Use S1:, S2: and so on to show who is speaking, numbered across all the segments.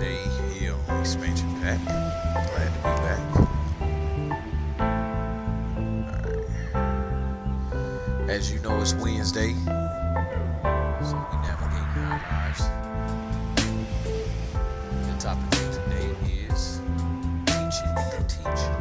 S1: day here on Expansion Pack. Glad to be back. Alright. As you know, it's Wednesday, so we navigating our lives. The topic for today is teaching the teacher.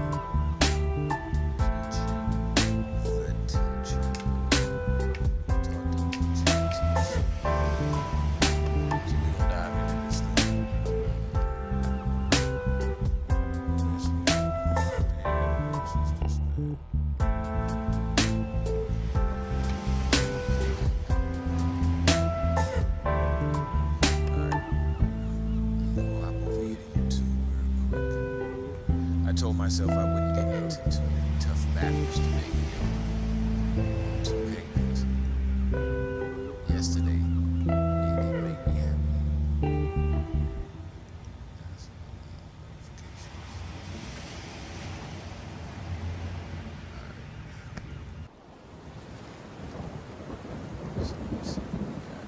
S1: I told myself I wouldn't get into too many tough battles today. Too hectic. Yesterday, it didn't make me happy. So let's see what we got.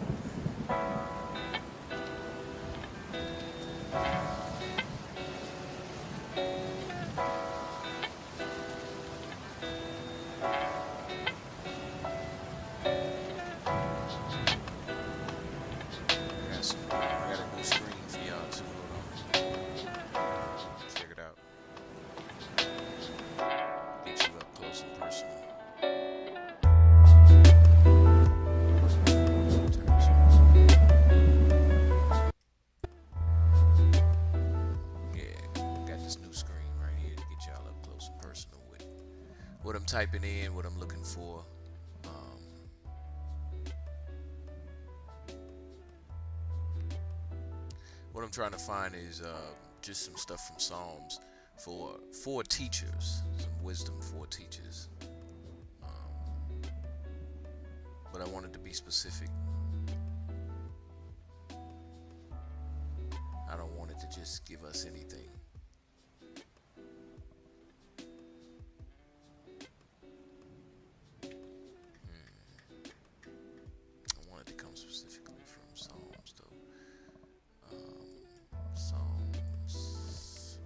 S1: I got a new screen for y'all too. Hold on. Check it out. Get you up close and personal. Yeah, got this new screen right here to get y'all up close and personal with what I'm typing in, what I'm looking for. What I'm trying to find is just some stuff from Psalms for teachers, some wisdom for teachers. But I wanted to be specific. I don't want it to just give us anything. I want it to come specifically from Psalms, though. Psalms.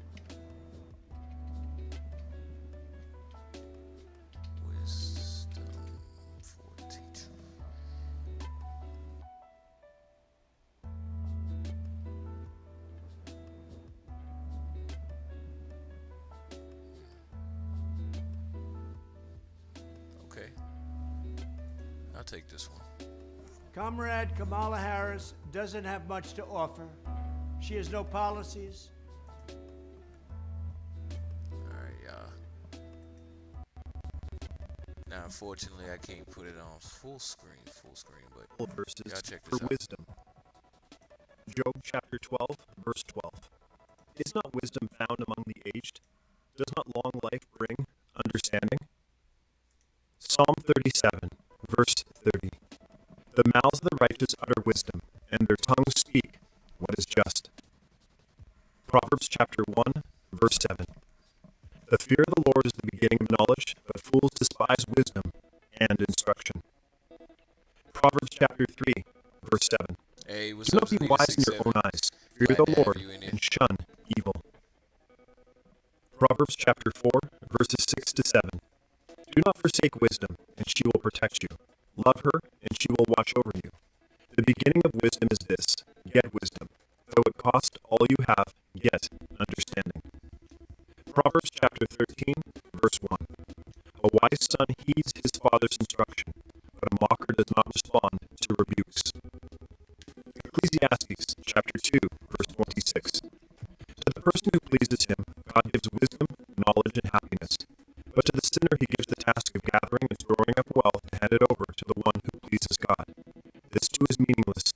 S1: Wisdom for teacher. Okay. I'll take this one.
S2: Comrade Kamala Harris doesn't have much to offer. She has no policies.
S1: Alright, y'all. Now, unfortunately, I can't put it on full screen, but
S3: Verses
S1: y'all check
S3: for
S1: this out.
S3: wisdom. Job chapter 12, verse 12. Is not wisdom found among the aged? Does not long life bring understanding? Psalm 37, verse 30. The mouths of the righteous utter wisdom, and their tongues speak what is just. Proverbs chapter 1, verse 7. The fear of the Lord is the beginning of knowledge, but fools despise wisdom and instruction. Proverbs chapter 3, verse 7.
S1: Hey, what's
S3: Do
S1: up,
S3: not be
S1: Zanita
S3: wise in your
S1: 67?
S3: own eyes. Fear
S1: Glad
S3: the
S1: to have
S3: Lord
S1: you in here.
S3: and shun evil. Proverbs chapter 4, verses 6 to 7. Do not forsake wisdom, and she will protect you. Love her, and she will watch over you. The beginning of wisdom is this: get wisdom. Though it cost all you have, get understanding. Proverbs chapter 13, verse 1. A wise son heeds his father's instruction, but a mocker does not respond to rebukes. Ecclesiastes chapter 2, verse 26. To the person who pleases him, God gives wisdom, knowledge, and happiness. But to the sinner he gives the task of gathering and storing up wealth to hand it over to the one who pleases God. This too is meaningless,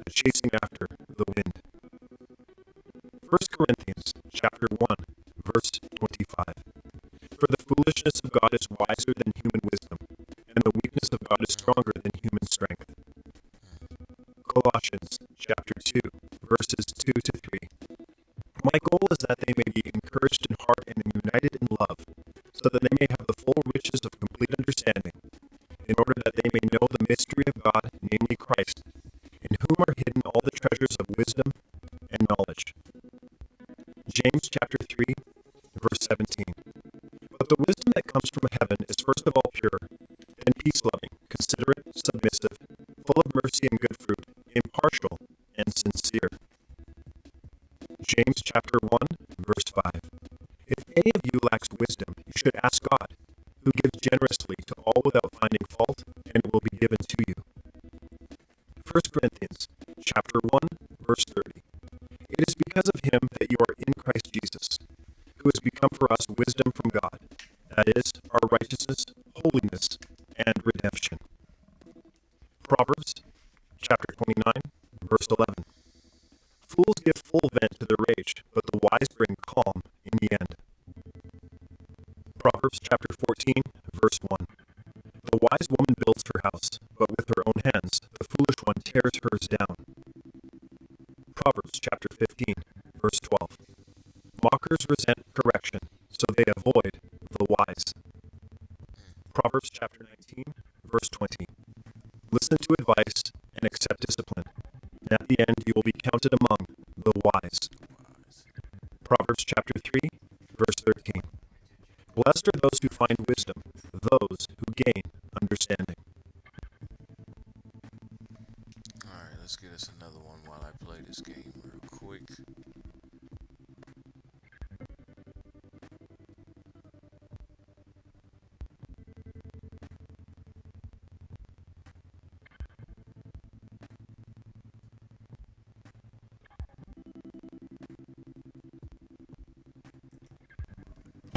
S3: a chasing after the wind. 1 Corinthians chapter 1, verse 25. For the foolishness of God is wiser than human wisdom, and the weakness of God is stronger than human strength. Colossians chapter 2, verses 2 to 3. My goal is that they may be encouraged in heart and united in love, so that they may have the full riches of complete understanding, in order that they may know the mystery of God, namely Christ, in whom are hidden all the treasures of wisdom and knowledge. Corinthians chapter 1, verse 30. It is because of him that you are in Christ Jesus, who has become for us wisdom from God, that is, our righteousness, holiness, and redemption. Proverbs chapter 29, verse 11. Fools give full vent to their rage, but the wise bring calm in the end. Proverbs chapter 14, verse 1. The wise woman builds her house, but with her own hands the foolish one tears hers down. Proverbs chapter 15, verse 12. Mockers resent correction, so they avoid the wise. Proverbs chapter 19, verse 20. Listen to advice and accept discipline, and at the end you will be counted among the wise. Proverbs chapter 3, verse 13. Blessed are those who find wisdom, those who gain understanding.
S1: Alright, let's get us another one while I play this game real quick.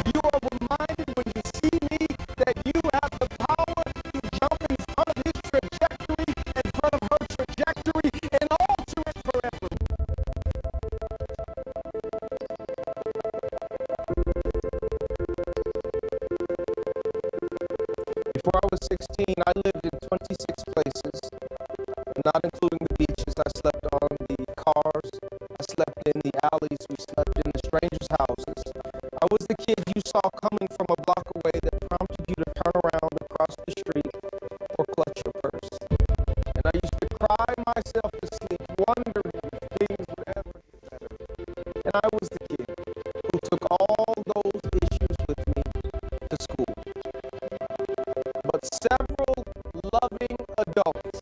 S4: You are reminded when you see me that you have the power to jump in front of his trajectory, in front of her trajectory, and alter it forever. Before I was 16, I lived in 26 places, not including the beaches. I slept on the cars. I slept in the alleys. We slept in the strangers' houses. I was the kid you saw coming from a block away that prompted you to turn around across the street or clutch your purse. And I used to cry myself to sleep, wondering if things would ever get better. And I was the kid who took all those issues with me to school. But several loving adults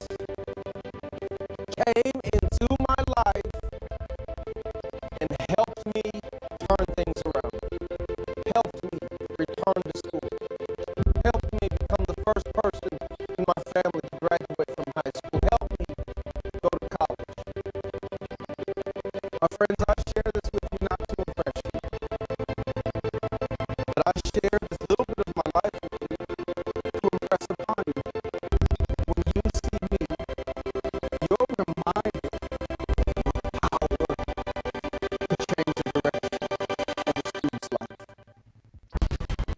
S4: came into my life and helped me turn things around. Helped me return to school. Helped me become the first person in my family to graduate from high school. Helped me go to college. My friends, I share this with you not to impress you, but I share this little bit of my life with you to impress upon you. When you see me, you're reminded of the power to change the direction of a student's life.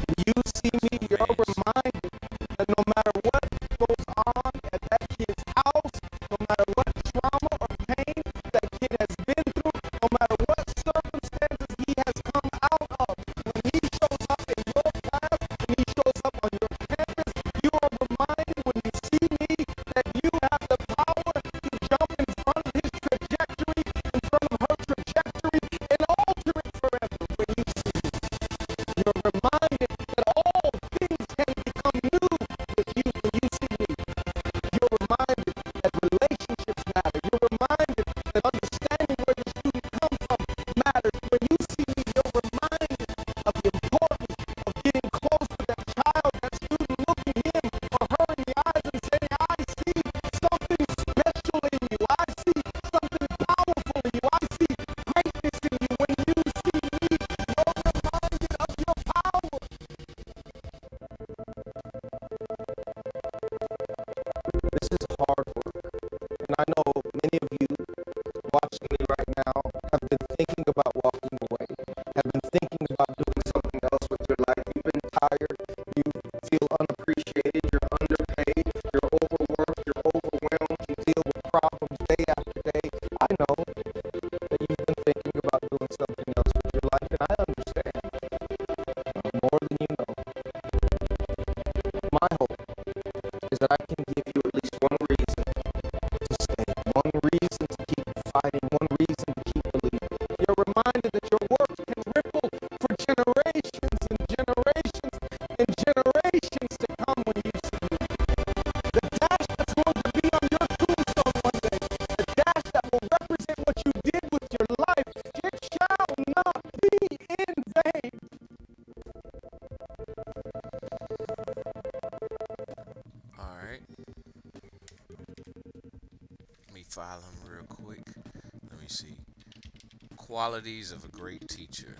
S4: When you see me, you're reminded that no matter what goes on at that kid's house, no matter what trauma or pain that kid has been through, no matter what circumstances he has come out of, when he shows up in your class, when he shows up on your campus, you are reminded when you see me that you have the power to jump in front of his trajectory, in front of her trajectory, and alter it forever. When you see me, you're reminded that all things can become new with you when you see me. You're reminded that relationships matter. You're reminded that understanding where the student comes from matters. When you see me, you're reminded of the importance of getting close to that child, that student, looking him or her in the eyes and saying, I see something special in you. I see something powerful in you. I see greatness in you. When you see me, you're reminded of your power. This is hard work, and I know many of you watching me right now have been thinking about walking away, have been thinking about doing something else with your life. You've been tired, you feel unappreciated, you're underpaid, you're overworked, you're overwhelmed, you deal with problems day after day. I know that you've been thinking about doing something else with your life, and I understand more than you know. My hope is that I can give you at least one reason to stay, one reason
S1: file him real quick. Let me see. Qualities of a great teacher.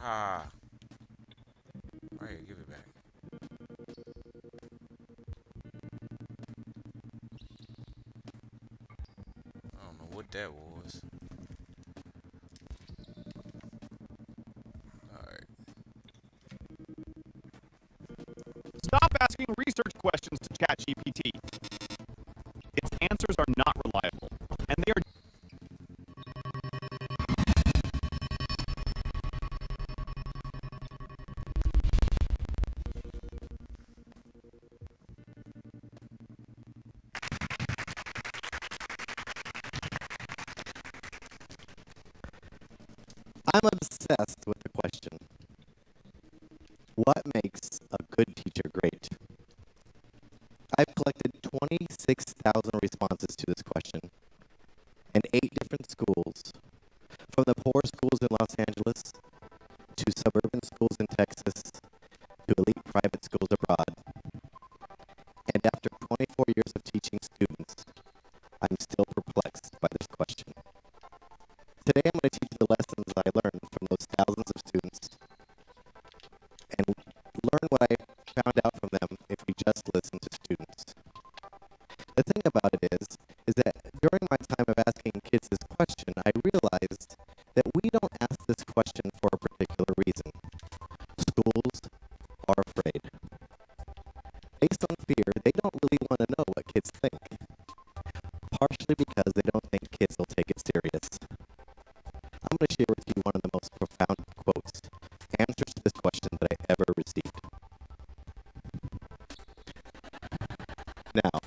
S1: Ah. All right, give it back. I don't know what that was. All right.
S5: Stop asking research questions to ChatGPT. Its answers are not reliable, and they are
S6: I'm obsessed with the question, what makes a good teacher great? I've collected 26,000 responses to this question in 8 different schools, from the poor schools in Los Angeles to suburban schools in Texas to elite private schools abroad. And after 24 years of teaching students, I'm still perplexed by this question. Today I'm going to teach the lessons I learned from those thousands of students and learn what I found out from them if we just listen to students. The thing about it is that during my time of asking kids this question, I realized that we don't ask this question for a particular reason. Schools are afraid. Based on fear, they don't really want to know what kids think, partially because they don't think kids will take it serious. I'm going to share with you one of the most profound quotes, answers to this question that I ever received. Now,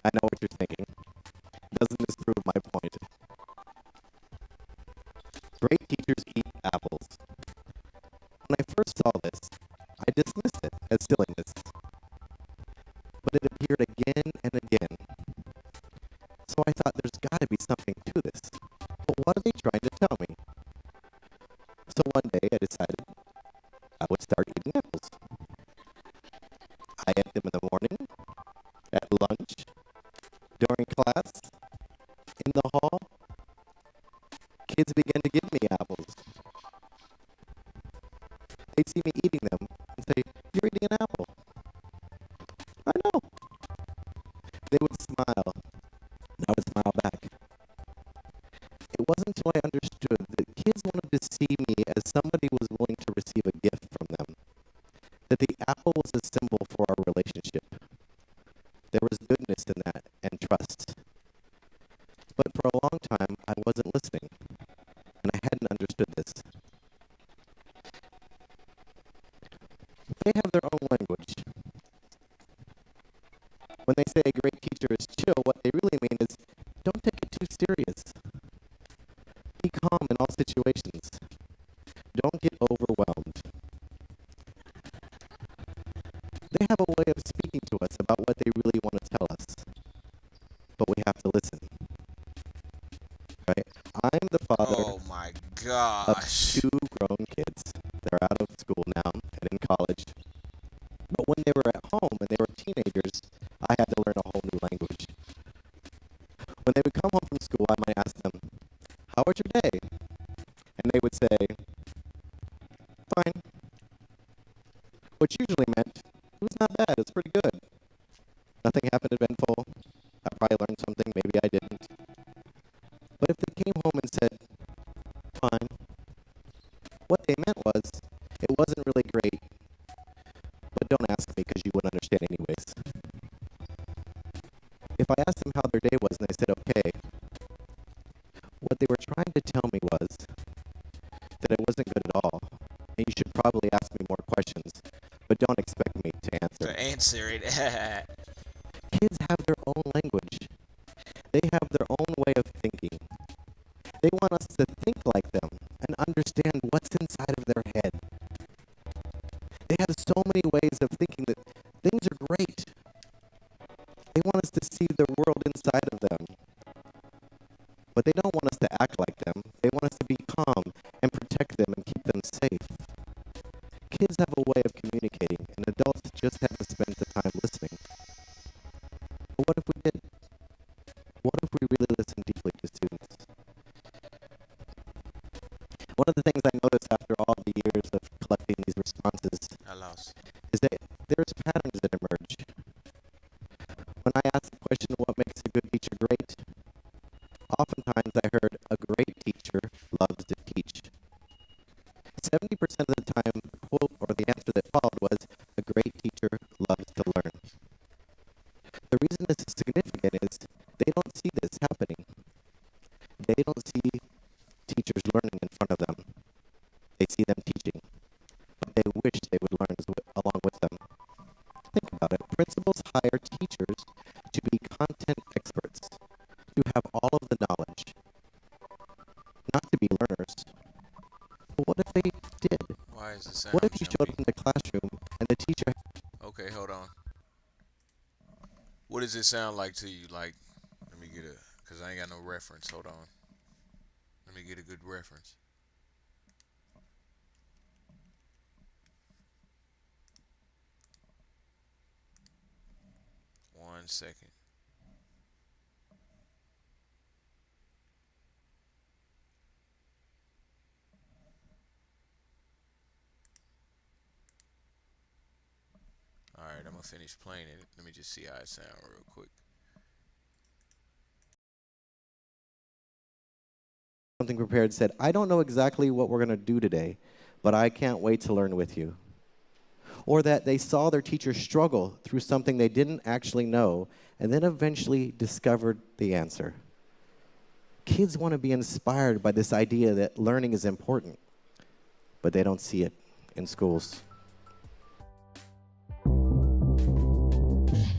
S6: I know what you're thinking. Doesn't this prove my point? Great teachers eat apples. When I first saw this, I dismissed it as silliness. But it appeared again and again. So I thought there's got to be something to this. But what are they trying to tell me? So one day I decided I would start eating apples. I ate them in the morning, at lunch, during class, in the hall. Kids began to give me apples. They'd see me eating them and say, "You're eating an apple." I know. They would smile, and I would smile back. It wasn't until I understood that kids wanted to see me as somebody who was willing to receive a gift from them, that the apple was a symbol for our relationship. There was goodness in that and trust. But for a long time, I wasn't listening, and I hadn't understood this. They have their own language. When they say a great teacher is chill, what they really mean is don't take it too serious. Be calm in all situations. Don't get overwhelmed. They have a way of speaking to us about what they really want to tell us, but we have to listen. Right? I'm the father
S1: Oh my
S6: of
S1: gosh.
S6: 2 grown kids. They're out of school now and in college. But when they were at home and they were teenagers, I had to learn a whole new language. When they would come home from school, I might ask them, "How was your day?" And they would say, "Fine." Which usually meant, it was not bad, it's pretty good. Nothing happened eventful. I probably learned something, maybe I didn't. But if they came home and said, "Fine," what they meant was, it wasn't really great, but don't ask me because you wouldn't understand anyways. If I asked them how their day was and they said okay, what they were trying to tell me was that it wasn't good at all, and you should probably ask me more questions, but don't expect me to answer.
S1: To answer it.
S6: Kids have their own language. They have their own way of thinking. They want us to think like them and understand what's inside of their head. They have so many ways of thinking that things are great. They want us to see the world inside of them. But they don't want us to act like them. They want us to be calm unsafe. Kids have a way of communicating, and adults just haven't spent the time listening. But what if we did? What if we really listened deeply to students? One of the things I noticed after all the years of collecting these responses
S1: I lost.
S6: is that there's patterns that emerge. When I asked the question, what makes a good teacher great? Oftentimes I heard, a great teacher loves to teach. 70% of the time, the quote or the answer that followed was, a great teacher loves to learn. The reason this is significant is they don't see this happening. They don't see teachers learning in front of them. They see them teaching, but they wish they would learn along with them. Think about it. Principals hire teachers to be content experts, to have all of the knowledge, not to be learners. But what if they did?
S1: Why is the sound
S6: What if you showed
S1: jumpy?
S6: up in the classroom and the teacher...
S1: Okay, hold on. What does it sound like to you? Like, let me get a, because I ain't got no reference. Hold on. Let me get a good reference. One second. Alright, I'm gonna finish playing it. Let me just see how it sounds real quick.
S6: Something prepared said, I don't know exactly what we're going to do today, but I can't wait to learn with you. Or that they saw their teacher struggle through something they didn't actually know and then eventually discovered the answer. Kids want to be inspired by this idea that learning is important, but they don't see it in schools.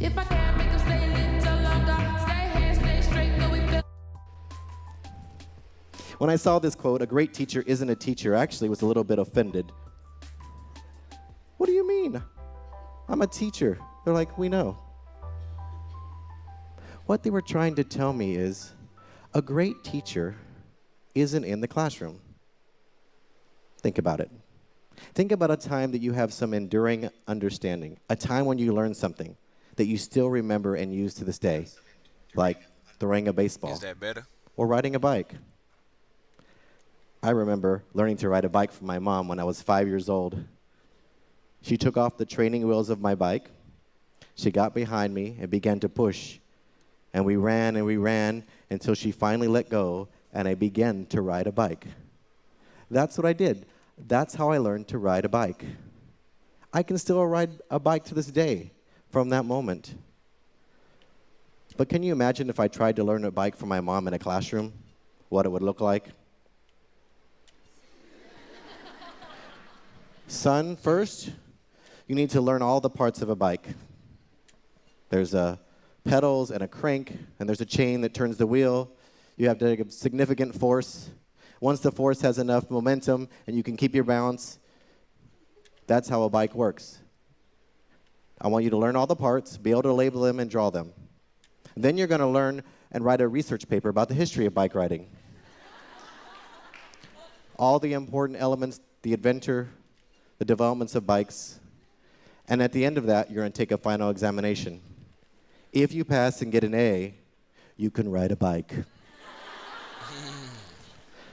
S7: If I can't make them stay a little longer, stay here, stay straight, though we feel.
S6: When I saw this quote, a great teacher isn't a teacher, I actually was a little bit offended. What do you mean? I'm a teacher. They're like, we know. What they were trying to tell me is, a great teacher isn't in the classroom. Think about it. Think about a time that you have some enduring understanding, a time when you learned something that you still remember and use to this day, like throwing a baseball
S1: Is that better?
S6: or riding a bike. I remember learning to ride a bike from my mom when I was 5 years old. She took off the training wheels of my bike. She got behind me and began to push. And we ran until she finally let go and I began to ride a bike. That's what I did. That's how I learned to ride a bike. I can still ride a bike to this day from that moment. But can you imagine if I tried to learn a bike from my mom in a classroom, what it would look like? Son, first, you need to learn all the parts of a bike. There's pedals and a crank, and there's a chain that turns the wheel. You have to take a significant force. Once the force has enough momentum and you can keep your balance, that's how a bike works. I want you to learn all the parts, be able to label them and draw them. Then you're going to learn and write a research paper about the history of bike riding. All the important elements, the adventure, the developments of bikes. And at the end of that, you're going to take a final examination. If you pass and get an A, you can ride a bike.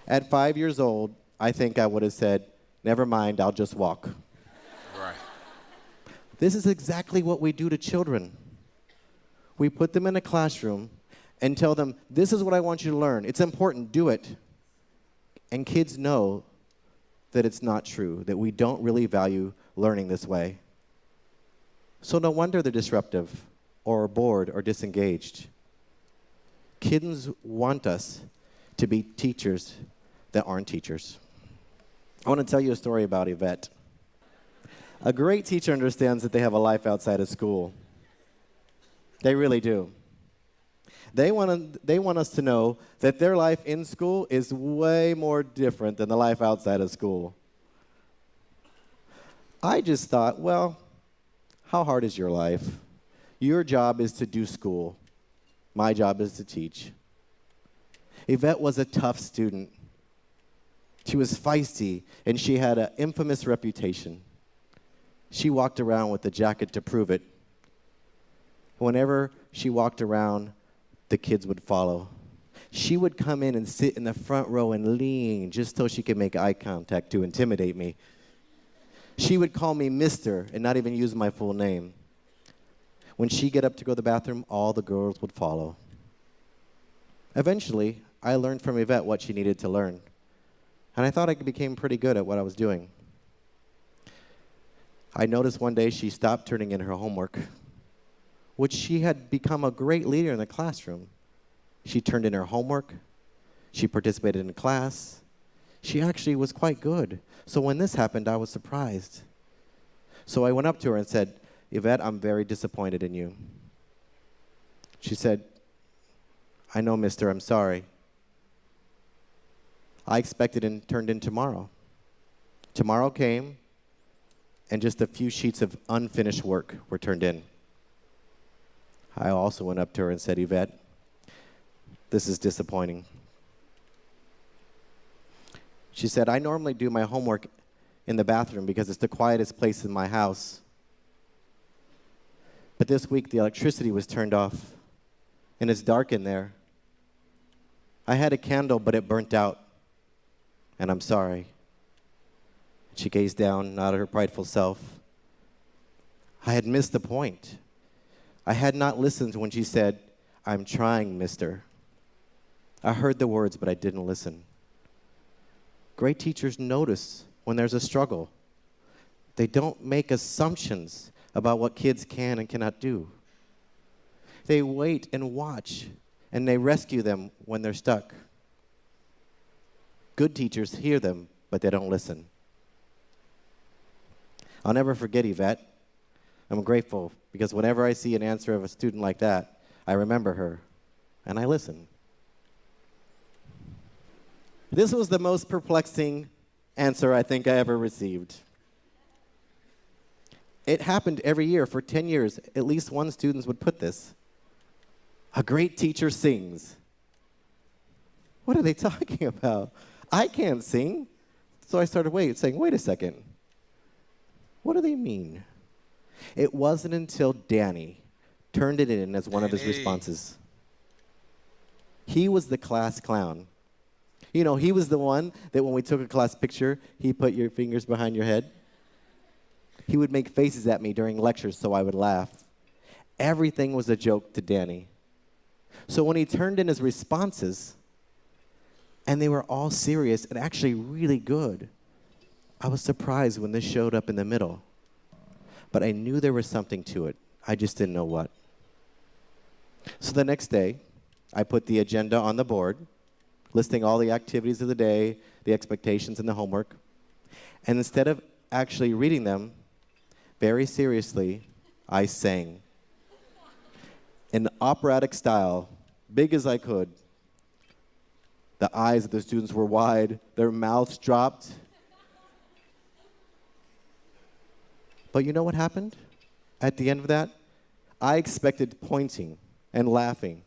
S6: At 5 years old, I think I would have said, never mind, I'll just walk.
S1: Right.
S6: This is exactly what we do to children. We put them in a classroom and tell them, this is what I want you to learn. It's important, do it. And kids know that it's not true, that we don't really value learning this way. So no wonder they're disruptive or bored or disengaged. Kids want us to be teachers that aren't teachers. I want to tell you a story about Yvette. A great teacher understands that they have a life outside of school. They really do. They want us to know that their life in school is way more different than the life outside of school. I just thought, well, how hard is your life? Your job is to do school. My job is to teach. Yvette was a tough student. She was feisty, and she had an infamous reputation. She walked around with a jacket to prove it. Whenever she walked around, the kids would follow. She would come in and sit in the front row and lean just so she could make eye contact to intimidate me. She would call me Mr. and not even use my full name. When she'd get up to go to the bathroom, all the girls would follow. Eventually, I learned from Yvette what she needed to learn. And I thought I became pretty good at what I was doing. I noticed one day she stopped turning in her homework, which she had become a great leader in the classroom. She turned in her homework. She participated in class. She actually was quite good. So when this happened, I was surprised. So I went up to her and said, Yvette, I'm very disappointed in you. She said, I know, mister, I'm sorry. I expected and turned in tomorrow. Tomorrow came, and just a few sheets of unfinished work were turned in. I also went up to her and said, Yvette, this is disappointing. She said, I normally do my homework in the bathroom because it's the quietest place in my house. But this week, the electricity was turned off, and it's dark in there. I had a candle, but it burnt out, and I'm sorry. She gazed down, not at her prideful self. I had missed the point. I had not listened when she said, I'm trying, mister. I heard the words, but I didn't listen. Great teachers notice when there's a struggle. They don't make assumptions about what kids can and cannot do. They wait and watch, and they rescue them when they're stuck. Good teachers hear them, but they don't listen. I'll never forget Yvette. I'm grateful because whenever I see an answer of a student like that, I remember her, and I listen. This was the most perplexing answer I think I ever received. It happened every year for 10 years. At least one student would put this. A great teacher sings. What are they talking about? I can't sing. So I started saying, wait a second. What do they mean? It wasn't until Danny turned it in as one of his responses. He was the class clown. You know, he was the one that when we took a class picture, he put your fingers behind your head. He would make faces at me during lectures so I would laugh. Everything was a joke to Danny. So when he turned in his responses, and they were all serious and actually really good, I was surprised when this showed up in the middle. But I knew there was something to it. I just didn't know what. So the next day, I put the agenda on the board, listing all the activities of the day, the expectations, and the homework. And instead of actually reading them, very seriously, I sang. In operatic style, big as I could. The eyes of the students were wide, their mouths dropped. But you know what happened? At the end of that, I expected pointing and laughing.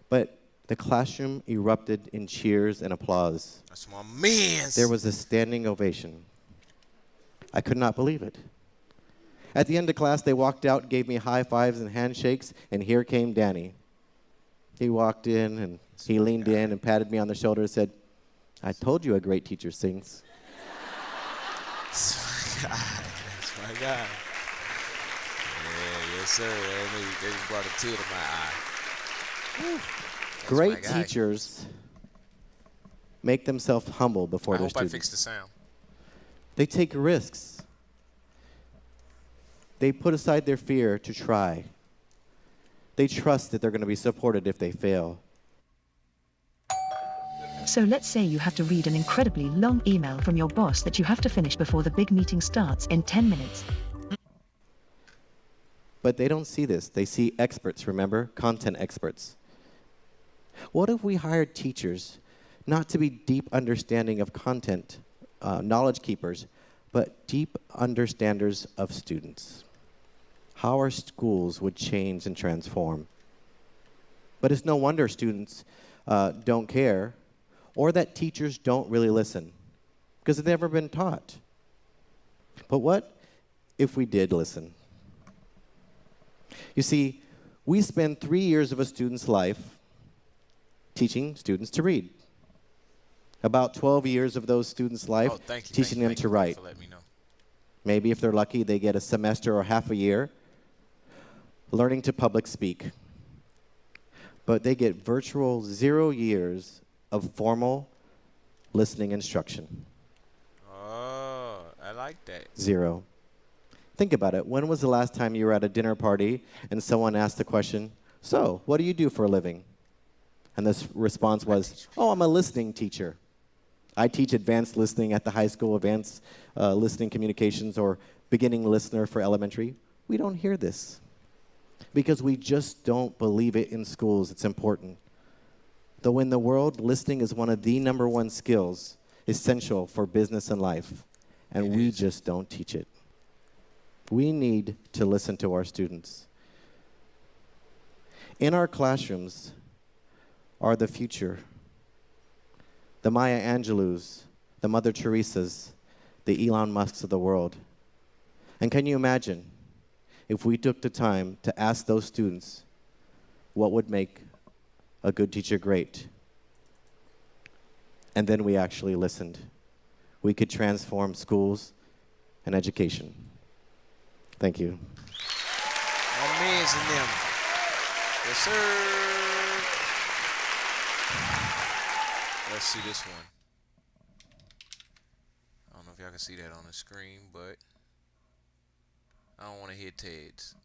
S6: But the classroom erupted in cheers and applause.
S1: That's my mans.
S6: There was a standing ovation. I could not believe it. At the end of class, they walked out, gave me high fives and handshakes, and here came Danny. He walked in, and he leaned in and patted me on the shoulder and said, I told you a great teacher sings.
S1: That's my guy. That's my guy. Yeah, yes, sir. They just brought a tear to my eye. Whew. That's
S6: Great
S1: my guy.
S6: teachers make themselves humble before
S1: I
S6: their
S1: hope I
S6: students.
S1: fixed the sound.
S6: They take risks. They put aside their fear to try. They trust that they're going to be supported if they fail.
S8: So let's say you have to read an incredibly long email from your boss that you have to finish before the big meeting starts in 10 minutes.
S6: But they don't see this. They see experts, remember? Content experts. What if we hired teachers not to be deep understanding of content, knowledge keepers, but deep understanders of students? How our schools would change and transform. But it's no wonder students don't care, or that teachers don't really listen. because they've never been taught. But what if we did listen? You see, we spend 3 years of a student's life teaching students to read. About 12 years of those students' life teaching them to write.
S1: For letting me know.
S6: Maybe if they're lucky, they get a semester or half a year learning to public speak. But they get virtual 0 years of formal listening instruction.
S1: Oh, I like that.
S6: 0. Think about it. When was the last time you were at a dinner party and someone asked the question, "So, what do you do for a living?" And the response was, "Oh, I'm a listening teacher. I teach advanced listening at the high school, advanced listening communications, or beginning listener for elementary." We don't hear this because we just don't believe it in schools. It's important. Though in the world, listening is one of the #1 skills essential for business and life, and we just don't teach it. We need to listen to our students. In our classrooms are the future. The Maya Angelous, the Mother Teresas, the Elon Musks of the world. And can you imagine if we took the time to ask those students what would make a good teacher great? And then we actually listened. We could transform schools and education. Thank you.
S1: My mans and them. Yes, sir. Let's see this one. I don't know if y'all can see that on the screen, but I don't want to hit Ted's.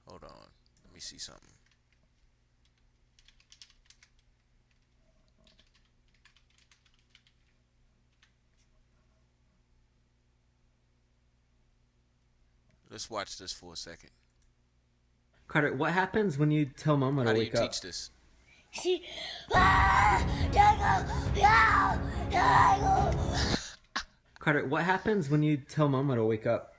S1: Hold on. Let me see something. Let's watch this for a second.
S9: Carter, what happens when you tell Mama to
S1: How do you
S9: wake up?
S1: teach this?
S9: Carter, what happens when you tell Mama to wake up?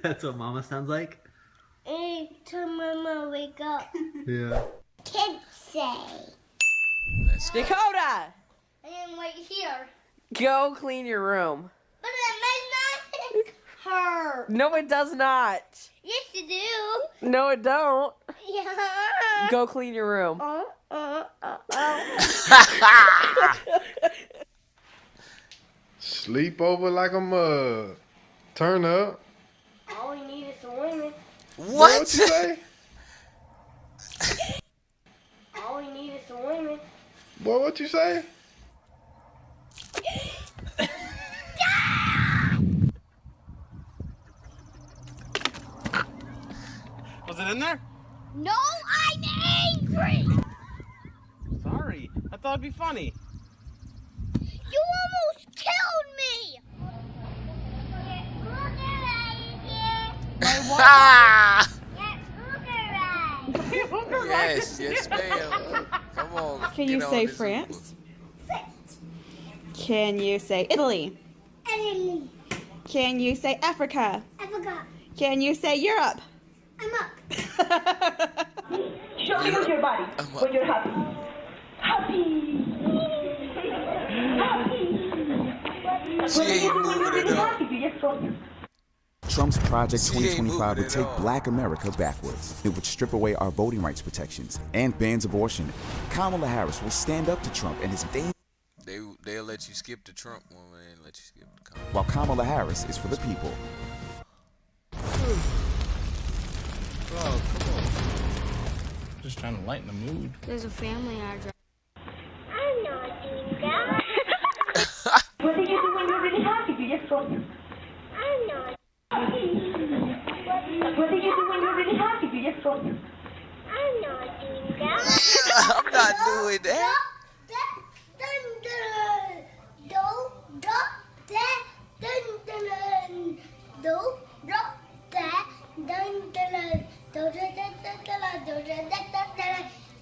S9: That's what Mama sounds like?
S10: Tell Mama wake up.
S9: Yeah.
S10: Kids say.
S11: Dakota!
S10: I am right here.
S11: Go clean your room.
S10: But it might not hurt.
S11: No, it does not.
S10: Yes, you do.
S11: No, it don't.
S10: Yeah.
S11: Go clean your room.
S12: Sleep over like a mug. Turn up.
S10: All we need is some women.
S1: What?
S12: What you say?
S10: All we need is some women.
S12: Boy, what you say?
S5: Was it in there?
S10: No, I'm angry.
S5: Sorry. I thought it'd be funny.
S10: You almost killed me.
S1: Yes, yes, ma'am. Come on.
S13: Can you
S1: get on
S13: say
S1: this.
S13: France? Can you say Italy?
S10: Italy.
S13: Can you say Africa?
S10: Africa.
S13: Can you say Europe?
S10: I'm up.
S13: Show me with your body when you're happy. Happy.
S1: She ain't moving it up.
S14: Trump's Project
S1: She ain't
S14: 2025 would
S1: moving it
S14: take
S1: all.
S14: black America backwards. It would strip away our voting rights protections and bans abortion. Kamala Harris will stand up to Trump and his
S1: They'll let you skip the Trump one and let you skip the Kamala.
S14: while Kamala Harris is for the people.
S1: Oh, come on.
S5: Just trying to lighten the mood.
S10: There's a family address. I'm not doing that.
S13: What do you do when you're really happy? Do you just go?
S10: I'm not.
S13: What do you do when you're really happy? Do you just go?
S10: I'm not doing that.
S1: I'm not doing that.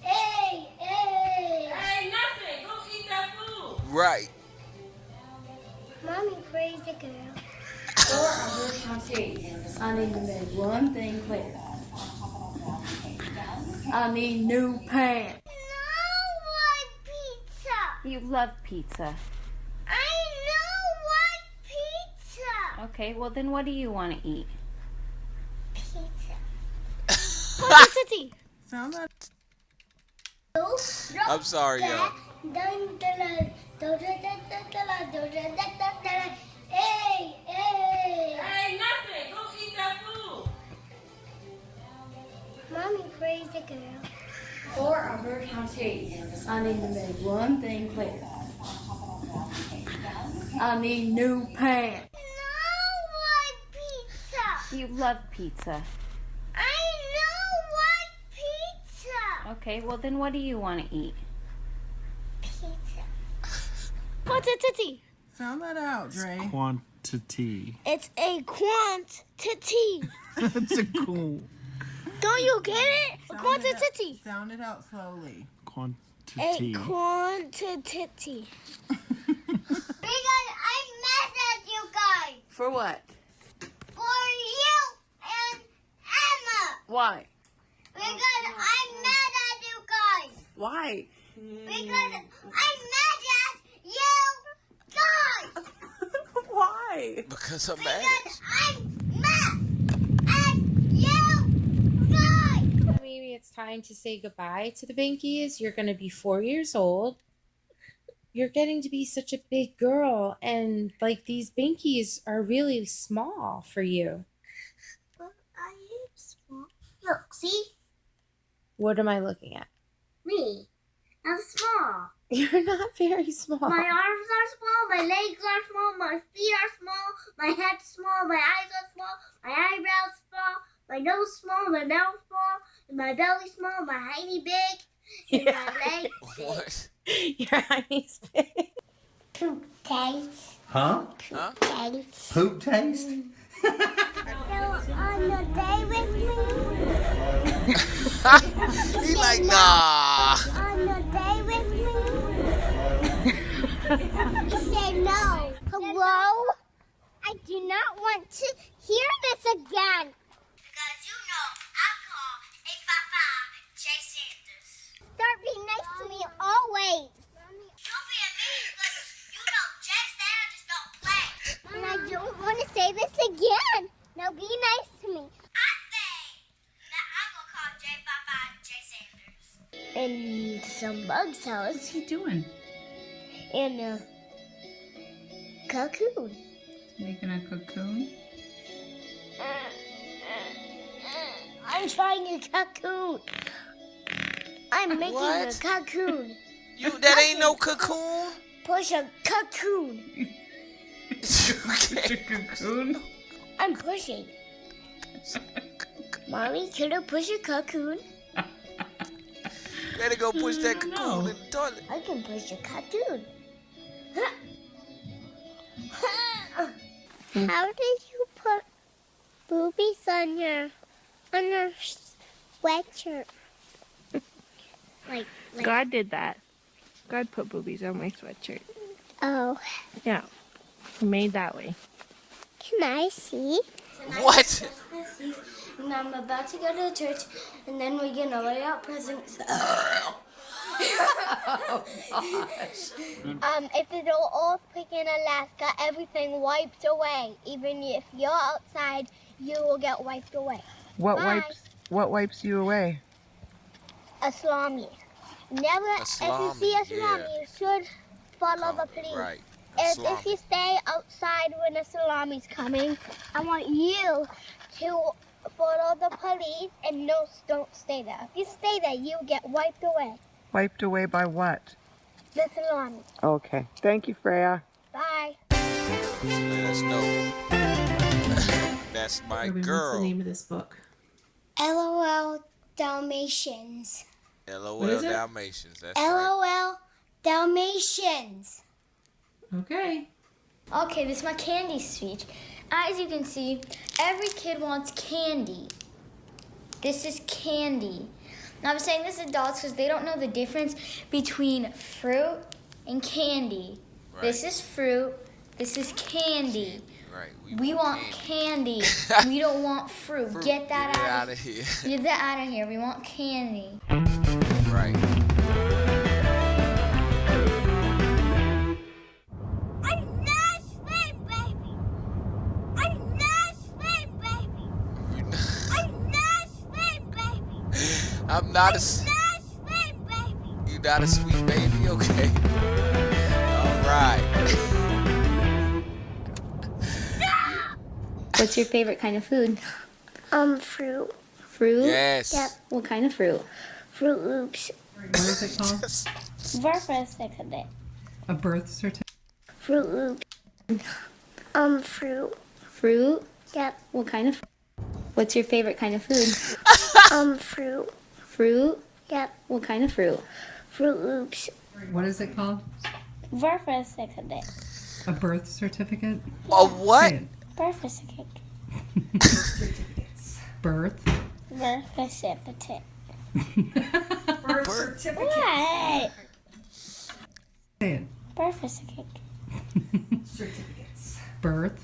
S10: Hey, hey. Mommy, praise the girl.
S13: For our version of I need to make one thing clear. I need new pants.
S10: No one pizza.
S15: You love pizza.
S10: I know what pizza.
S15: Okay, well then what do you want to eat?
S10: Pizza. What's a titty?
S16: Sound that?
S1: I'm sorry, y'all.
S10: Hey, hey.
S7: Hey, nothing. Go eat that food.
S10: Mommy, praise the girl.
S13: For our version of I need to make one thing clear. I need new pants.
S10: No one pizza.
S15: You love pizza.
S10: I know what pizza.
S15: Okay, well then what do you want to eat?
S10: Pizza. What's a titty?
S16: Sound that out, Dre.
S3: Quantity.
S10: It's a quantity.
S16: That's a cool.
S10: Don't you get it? A quantity.
S16: Sound it out slowly.
S10: A
S3: Quantity.
S10: quantity. Because I'm mad at you guys.
S11: For what?
S10: For you and Emma.
S11: Why?
S10: Because I'm mad at you guys.
S11: Why?
S10: Because I'm mad at you guys.
S11: Why?
S1: Because I'm mad at
S10: Because I'm mad at you guys.
S17: Maybe it's time to say goodbye to the Binkies. You're going to be 4 years old. You're getting to be such a big girl, and like these Binkies are really small for you.
S10: But I am small. Look, see?
S17: What am I looking at?
S10: Me. I'm small.
S17: You're not very small.
S10: My arms are small, my legs are small, my feet are small, my head's small, my eyes are small, my eyebrows small, my nose small, my mouth small, and my belly small, my hiney big, and my legs big.
S1: What?
S17: Your hiney's big.
S10: Poop taste.
S18: Huh?
S10: Poop taste.
S18: Poop taste?
S10: So on the day with me?
S1: He like, nah.
S10: On the day with me? He said no. Hello? I do not want to hear this again. Because you know I call 855 Jay Sanders. Start being nice to me always. Don't be a mean because you know Jay Sanders don't play. And I don't want to say this again. Now be nice to me. I think that I'm going to call 855 Jay Sanders. And some bugs house.
S15: What's he doing?
S10: And a cocoon.
S15: Making a cocoon?
S10: I'm trying a cocoon. I'm making a
S1: What?
S10: cocoon.
S1: That ain't no cocoon.
S10: Push a cocoon.
S1: Okay.
S15: Cocoon?
S10: I'm pushing. Mommy, can I push a cocoon?
S1: Better go push that cocoon in the toilet.
S10: I can push a cocoon. How did you put boobies on your sweatshirt? like
S19: God did that. God put boobies on my sweatshirt.
S10: Oh.
S19: Yeah. He made that way.
S10: Can I see?
S1: What?
S10: And I'm about to go to the church, and then we're gonna lay out presents. If there's an earthquake in Alaska, everything wipes away. Even if you're outside, you will get wiped away.
S19: What
S10: Bye.
S19: wipes you away?
S10: A tsunami. Never, if you see a tsunami, you should follow the police.
S1: Right.
S10: If you stay outside when a tsunami's coming, I want you to follow the police and don't stay there. If you stay there, you get wiped away.
S19: Wiped away by what?
S10: The tsunami.
S19: Okay. Thank you, Freya.
S10: Bye.
S1: Let us know. That's my
S17: Ruben,
S1: girl.
S17: what's the name of this book?
S10: LOL Dalmatians.
S1: LOL
S17: What is it?
S1: Dalmatians. That's right.
S10: LOL Dalmatians.
S17: Okay.
S10: Okay, this is my candy speech. As you can see, every kid wants candy. This is candy. Now I'm saying this to adults because they don't know the difference between fruit and candy.
S1: Right.
S10: This is fruit, This is candy.
S1: Right.
S10: We want candy. We don't want fruit. Get that
S1: Get it
S10: out
S1: out of here.
S10: Get that out of here. We want candy.
S1: Right. I'm not a You not a sweet baby? Okay. Alright.
S15: What's your favorite kind of food?
S10: Fruit.
S15: Fruit?
S1: Yes.
S10: Yep.
S15: What kind of fruit?
S10: Fruit Loops.
S16: What is it called?
S10: Certificate.
S16: A birth certificate.
S10: Fruit Loops. Fruit.
S15: Fruit?
S10: Yep.
S15: What kind of? What's your favorite kind of food?
S10: Fruit.
S15: Fruit?
S10: Yep.
S15: What kind of fruit?
S10: Fruit Loops.
S16: What is it called?
S10: Certificate.
S16: A birth certificate.
S1: A what?
S16: Say it.
S10: Birth certificate.
S16: Birth.
S10: Birth certificate.
S16: Birth certificate.
S10: What?
S16: Say it.
S10: Birth certificate.
S16: Certificates. Birth.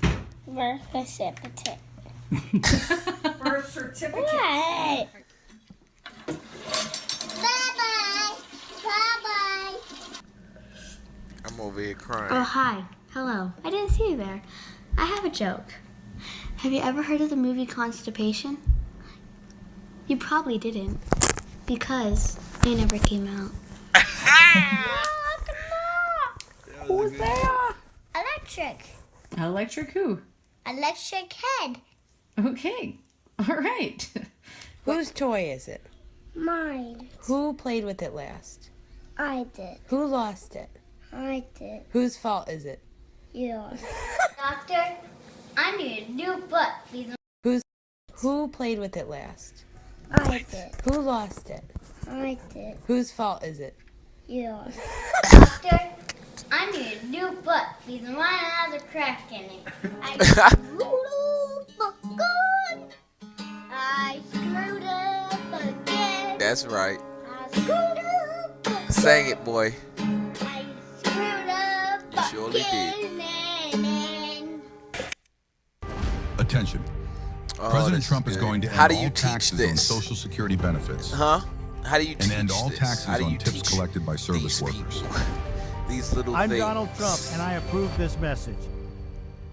S10: Birth certificate.
S16: Birth certificate.
S10: What? Bye-bye. Bye-bye.
S1: I'm over here crying.
S10: Oh, hi. Hello. I didn't see you there. I have a joke. Have you ever heard of the movie Constipation? You probably didn't, because it never came out.
S16: Who was there?
S10: Electric.
S16: Electric who?
S10: Electric head.
S16: Okay. All right.
S17: Whose toy is it?
S10: Mine.
S17: Who played with it last?
S10: I did.
S17: Who lost it?
S10: I did.
S17: Whose fault is it?
S10: Yours. Doctor, I need a new butt.
S17: Who played with it last?
S10: I did.
S17: Who lost it?
S10: I did.
S17: Whose fault is it?
S10: Yours. Doctor, I need a new butt. Because mine has a crack in it. I screwed up again. I screwed up again.
S1: That's right.
S10: I screwed up again.
S1: Sang it, boy.
S10: I screwed up
S1: Surely did.
S10: again.
S18: Attention.
S1: Oh,
S18: President
S1: this
S18: Trump is
S1: good.
S18: going to
S1: How
S18: end
S1: do you
S18: all
S1: teach
S18: taxes on
S1: this?
S18: Social Security benefits.
S1: Huh? How do you teach
S18: And end all
S1: this?
S18: taxes
S1: How do
S18: on
S1: you
S18: tips
S1: teach
S18: collected by service
S1: these
S18: workers.
S1: people? These little
S2: I'm
S1: things.
S2: Donald Trump, and I approve this message.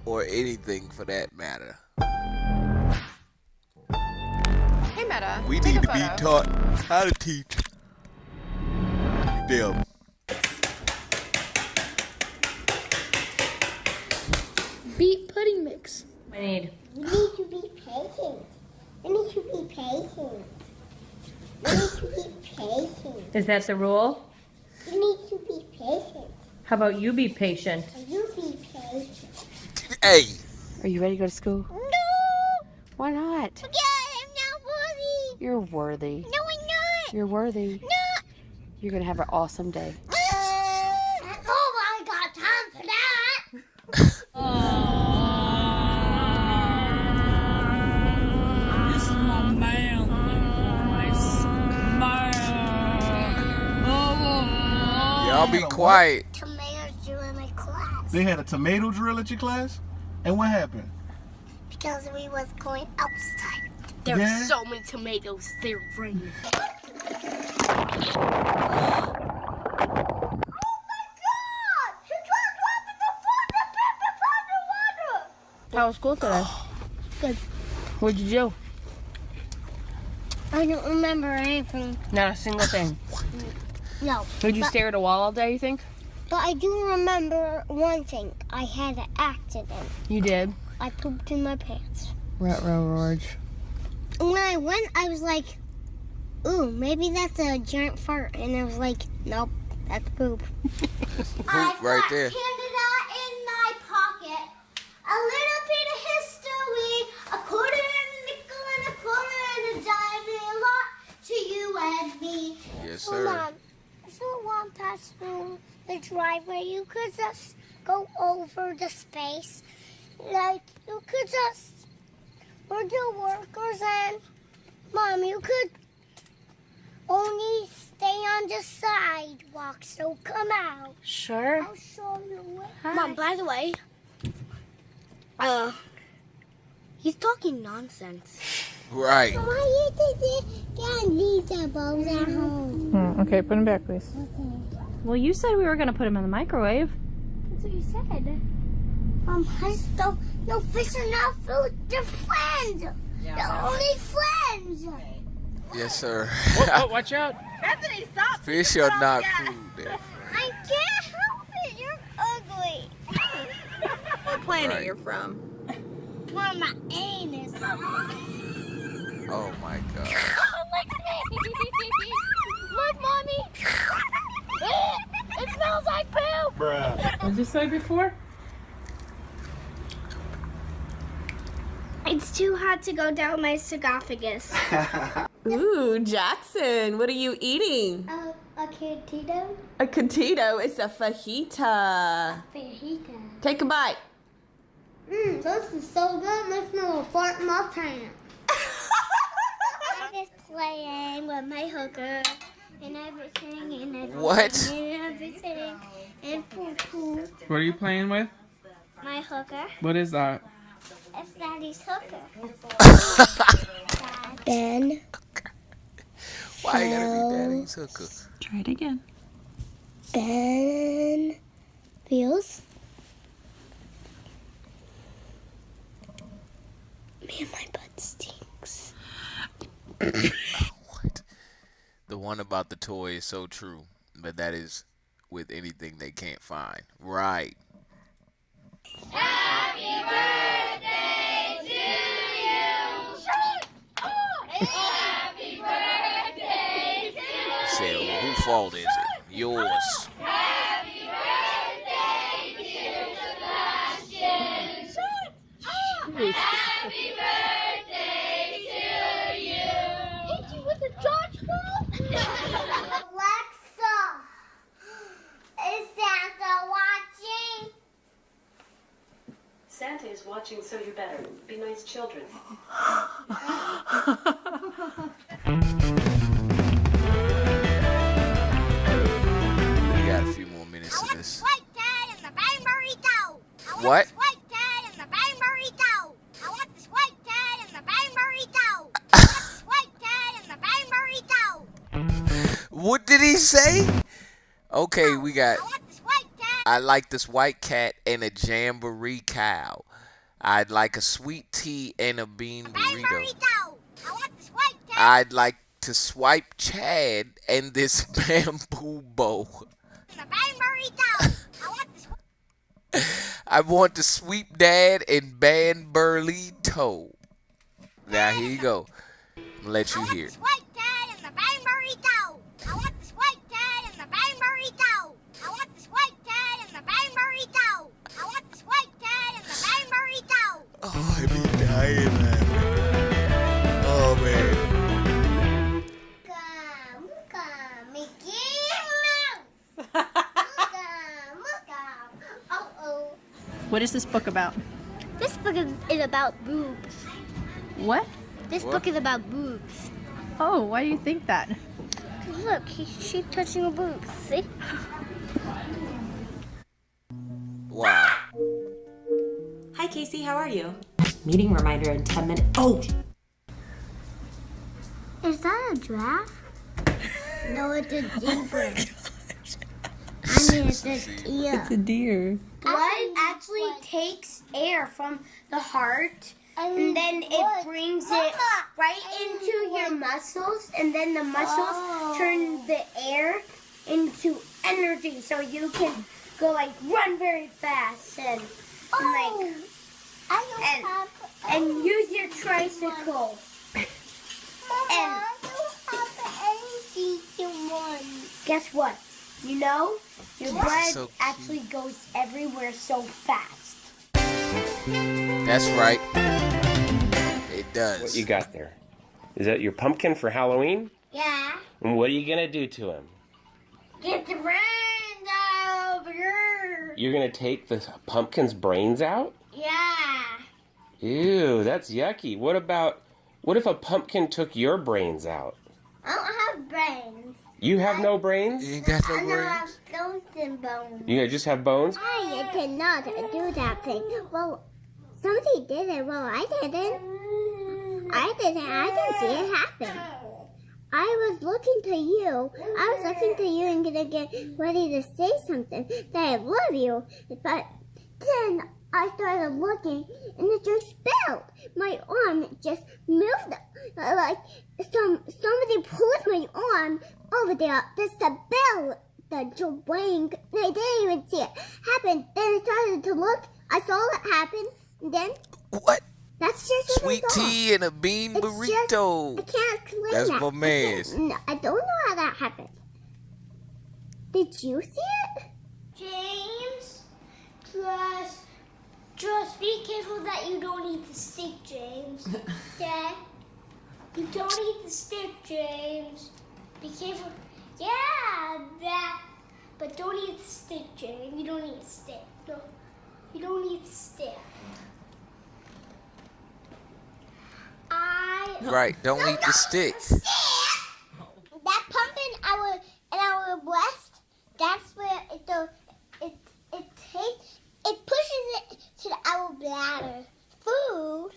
S1: Or anything for that matter.
S11: Hey, Meta.
S1: We
S11: take
S1: need
S11: a
S1: to be
S11: photo.
S1: taught how to teach them.
S10: Beet pudding mix.
S15: I need.
S10: You need to be patient. You need to be patient. You need to be patient.
S15: Is that the rule?
S10: You need to be patient.
S15: How about you be patient?
S10: You be patient.
S1: Hey.
S17: Are you ready to go to school?
S10: No.
S17: Why not?
S10: Yeah, I'm not worthy.
S17: You're worthy.
S10: No, I'm not.
S17: You're worthy.
S10: No.
S17: You're gonna have an awesome day.
S10: Oh, I got time for that.
S7: This is my man.
S1: Y'all be quiet.
S10: Tomatoes drill in my class.
S12: They had a tomato drill at your class? And what happened?
S10: Because we was going outside.
S12: There were Yeah?
S10: so many tomatoes, they're raining.
S17: How was school today?
S10: Good.
S17: What'd you do?
S10: I don't remember anything.
S17: Not a single thing.
S10: No.
S17: Did you
S10: but-
S17: stare at a wall all day, you think?
S10: But I do remember one thing. I had an accident.
S17: You did.
S10: I pooped in my pants.
S17: George.
S10: And when I went, I was like, ooh, maybe that's a giant fart. And I was like, nope, that's poop.
S1: Poop right there.
S10: Canada in my pocket. A little bit of history. A quarter and a nickel and a quarter and a dime. And a lot to you and me.
S1: Yes,
S10: So,
S1: sir.
S10: Mom, if you want past through the driveway, you could just go over the space. Like, you could just, or the workers, and Mom, you could only stay on the sidewalk, so come out.
S17: Sure.
S10: I'll show you. Mom, by the way, He's talking nonsense.
S1: Right.
S10: Why you can't leave the balls at home?
S19: Okay, put them back, please.
S15: Well, you said we were gonna put them in the microwave.
S10: That's what you said. No, fish are not food. They're friends. They're only friends.
S1: Yes, sir.
S20: Whoa, watch out.
S10: Bethany, stop.
S1: Fish are not food.
S10: I can't help it. You're ugly.
S11: What planet
S1: Right.
S11: you're from?
S10: Where my anus.
S1: Oh my God.
S10: Look at me. Look, Mommy. It smells like poop.
S12: Bruh.
S16: What did you say before?
S10: It's too hot to go down my esophagus.
S11: Ooh, Jackson, what are you eating?
S10: A cantito?
S11: A cantito. It's a fajita.
S10: Fajita.
S11: Take a bite.
S10: This is so good. Makes me want to fart in my pants. I'm just playing with my hooker and everything and everything.
S1: What?
S10: And everything and poo-poo.
S20: What are you playing with?
S10: My hooker.
S20: What is that?
S10: It's Daddy's hooker. Ben.
S1: Why you gotta be Daddy's hooker?
S16: Try it again.
S10: Ben feels. Man, my butt stinks.
S1: What? The one about the toy is so true, but that is with anything they can't find. Right.
S10: Happy birthday to you. Shut up. Happy birthday to you.
S1: Say, whose fault is it? Yours.
S10: Happy birthday, dear Sebastian. Shut up. Happy birthday to you. Hit you with a dodgeball? Alexa, is Santa watching?
S13: Santa is watching, so you better be nice children.
S1: We got a few more minutes of this.
S10: White dad and the bang burrito.
S1: What?
S10: White dad and the bang burrito. I want this white dad and the bang burrito. I want this white dad and the bang burrito.
S1: What did he say? Okay, we got. I like this white cat and a jamboree cow. I'd like a sweet tea and a bean burrito.
S10: I want this white dad.
S1: I'd like to swipe Chad and this bamboo bow.
S10: The bang burrito. I want this.
S1: I want to sweep dad and ban burrito. Now here you go. I'm gonna let you hear it.
S10: White dad and the bang burrito. I want this white dad and the bang burrito. I want this white dad and the bang burrito. I want this white dad and the bang burrito.
S1: Oh, I be dying, man. Oh man.
S10: Mickey Mouse. Uh-oh.
S15: What is this book about?
S10: This book is about boobs.
S15: What?
S10: This book is about boobs.
S15: Oh, why do you think that?
S10: 'Cause look, she's touching her boobs. See?
S1: Wow.
S13: Hi, Casey. How are you? Meeting reminder in 10 minutes. Oh!
S10: Is that a giraffe? No, it's a zebra. I mean, it's a deer.
S16: It's a deer.
S10: Blood actually takes air from the heart, and then it brings it right into your muscles, and then the muscles turn the air into energy, so you can go like run very fast and and use your tricycle. And guess what? You know, your blood
S1: so cute.
S10: actually goes everywhere so fast.
S1: That's right. It does.
S21: What you got there? Is that your pumpkin for Halloween?
S10: Yeah.
S21: And what are you gonna do to him?
S10: Get the brains out over here.
S21: You're gonna take the pumpkin's brains out?
S10: Yeah.
S21: Ew, that's yucky. What if a pumpkin took your brains out?
S10: I don't have brains.
S21: You have no brains?
S1: You ain't got no
S10: I don't
S1: brains?
S10: have skeleton bones.
S21: You just have bones?
S10: I cannot do that thing. Well, Somebody did it. Well, I didn't. I didn't. I didn't see it happen. I was looking to you. I was looking to you and gonna get ready to say something that I love you. But then I started looking and it just spilled. My arm just moved like somebody pulled my arm over there. Just the bell, the drink. I didn't even see it happen. Then I started to look. I saw it happen. And then
S1: what?
S10: That's just what
S1: Sweet
S10: I saw.
S1: tea and a bean burrito.
S10: I can't explain
S1: That's
S10: that.
S1: my man's.
S10: I don't know how that happened. Did you see it?
S4: James, just be careful that you don't eat the stick, James. Dad, you don't eat the stick, James. Be careful. Yeah, that. But don't eat the stick, James. You don't eat the stick. No, you don't eat the stick.
S1: Right, don't eat the stick.
S10: That pump in our breast, that's where it pushes it to our bladder. Food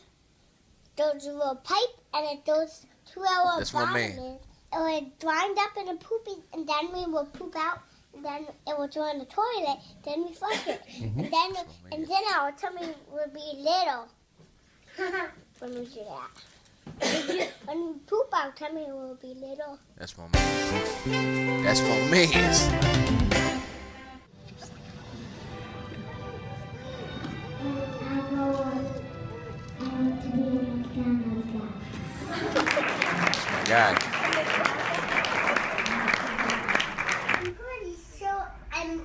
S10: goes a little pipe and it goes to our
S1: That's my man.
S10: vitamins. It will grind up in a poopy and then we will poop out and then it will go in the toilet, then we flush it. And then our tummy will be little. When we do that. When we poop, our tummy will be little.
S1: That's my man. That's my man's. My God.
S10: I'm pretty sure I'm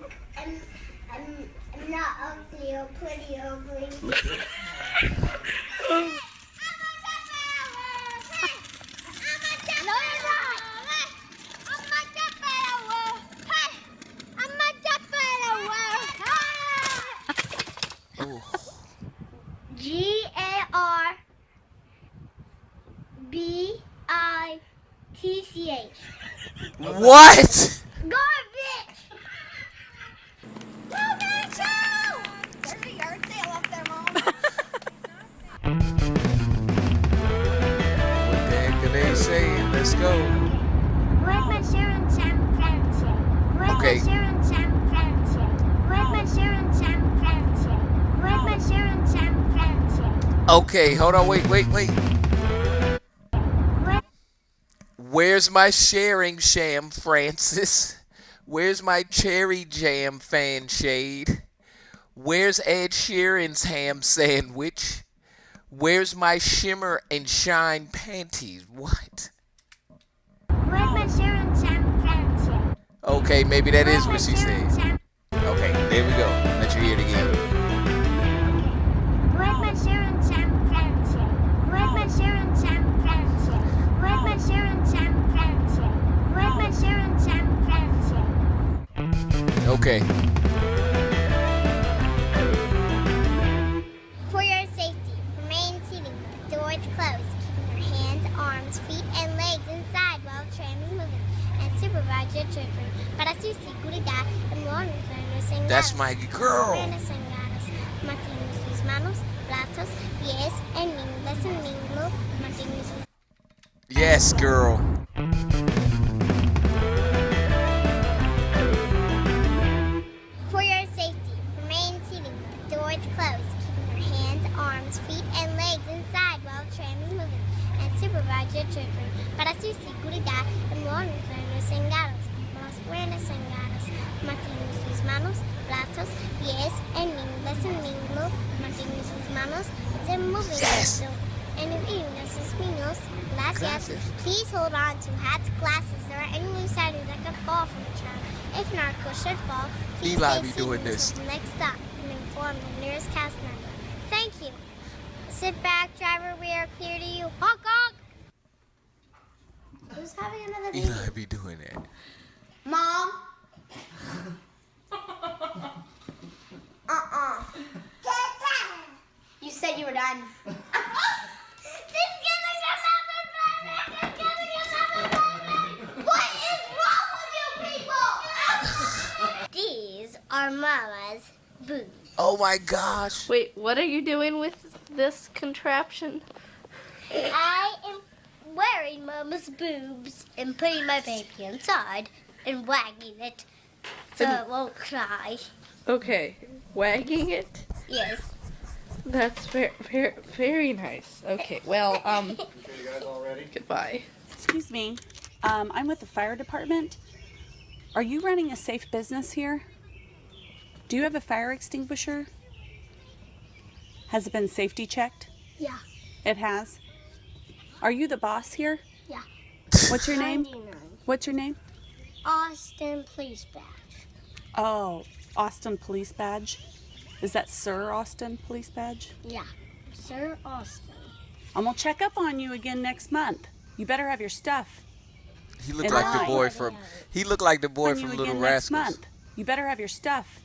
S10: not ugly or pretty ugly. Garbitch.
S1: What?
S10: Garbage! Garbage! There's a yard sale up there, Mom.
S1: What the heck are they saying? Let's go.
S10: Where's my Sharon Sam Fancy? Where's
S1: Okay.
S10: my Sharon Sam Fancy? Where's my Sharon Sam Fancy? Where's my Sharon Sam Fancy?
S1: Okay, hold on, wait. Where's my sharing sham, Francis? Where's my cherry jam fan shade? Where's Ed Sheeran's ham sandwich? Where's my shimmer and shine panties? What?
S10: Where's my Sharon Sam Fancy?
S1: Okay, maybe that is what she said. Okay, there we go. Let you hear it again.
S10: Where's my Sharon Sam Fancy? Where's my Sharon Sam Fancy? Where's my Sharon Sam Fancy? Where's my Sharon Sam Fancy?
S1: Okay.
S10: For your safety, remain seated with the doors closed. Keep your hands, arms, feet, and legs inside while the tram is moving. And supervise your children. Para su seguridad, en los
S1: That's my girl.
S10: Mantiene sus manos, brazos, pies, en inglés en lingua. Mantiene sus
S1: Yes, girl.
S10: For your safety, remain seated with the doors closed. Keep your hands, arms, feet, and legs inside while the tram is moving. And supervise your children. Para su seguridad, en los engados. Mantiene sus manos, brazos, pies, en inglés en lingua. Mantiene sus manos, en moving.
S1: Yes.
S10: And if you sus niños, gracias. Please hold on to hats, glasses. There are any loose items that could fall from the tram. If an article should fall, please
S1: Eli
S10: stay
S1: be
S10: seated
S1: doing
S10: until
S1: this.
S10: the next stop and inform the nearest cast member. Thank you. Sit back, driver. We are clear to you. Honk, honk. Who's having another baby?
S1: Eli be doing that.
S10: Mom. You said you were done. What is wrong with you people? These are Mama's boobs.
S1: Oh my gosh.
S15: Wait, what are you doing with this contraption?
S10: I am wearing Mama's boobs and putting my baby inside and wagging it so it won't cry.
S15: Okay, wagging it?
S10: Yes.
S15: That's very nice. Okay, well,
S12: You guys all ready?
S15: goodbye.
S8: Excuse me. I'm with the fire department. Are you running a safe business here? Do you have a fire extinguisher? Has it been safety checked?
S10: Yeah.
S8: It has? Are you the boss here?
S10: Yeah.
S8: What's your name?
S10: 99.
S8: What's your name?
S10: Austin Police Badge.
S8: Oh, Austin Police Badge. Is that Sir Austin Police Badge?
S10: Yeah. Sir Austin.
S8: I'm gonna check up on you again next month. You better have your stuff.
S1: He looked
S8: in
S1: like the
S8: line.
S1: boy from. He looked like the boy
S8: On you
S1: from Little
S8: again next
S1: Rascals.
S8: month. You better have your stuff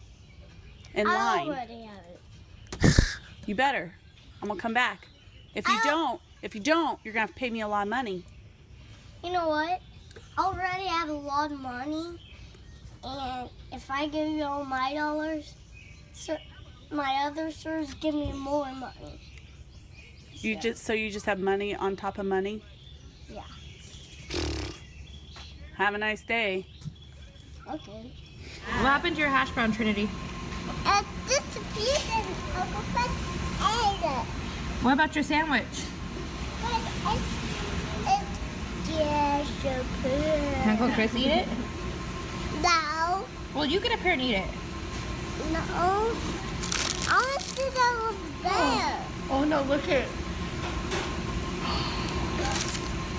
S8: in
S10: I
S8: line.
S10: already have it.
S8: You better. I'm gonna come back. If you don't, you're gonna have to pay me a lot of money.
S10: You know what? I already have a lot of money, and if I give you all my dollars, so my other sirs give me more money.
S8: You just have money on top of money.
S10: Yeah.
S8: Have a nice day.
S10: Okay.
S15: What happened to your hash brown, Trinity?
S10: It disappeared, Uncle Fred ate it.
S15: What about your sandwich?
S10: But it disappeared.
S15: Can Uncle Chris eat it?
S10: No.
S15: Well, you get up here and eat it.
S10: No. I want to sit over there.
S15: Oh no, look it.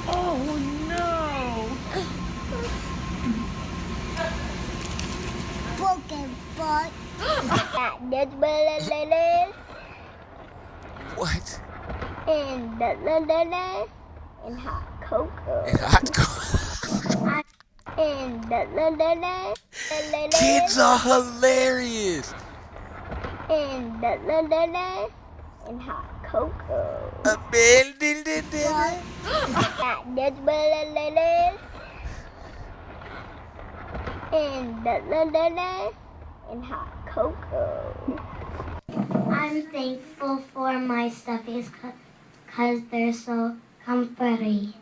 S15: Oh no.
S10: Broken butt.
S1: What?
S10: And and hot cocoa.
S1: And hot cocoa.
S10: And
S1: Kids are hilarious.
S10: And hot cocoa.
S1: A building.
S10: And hot cocoa. I'm thankful for my stuffies because they're so comforty.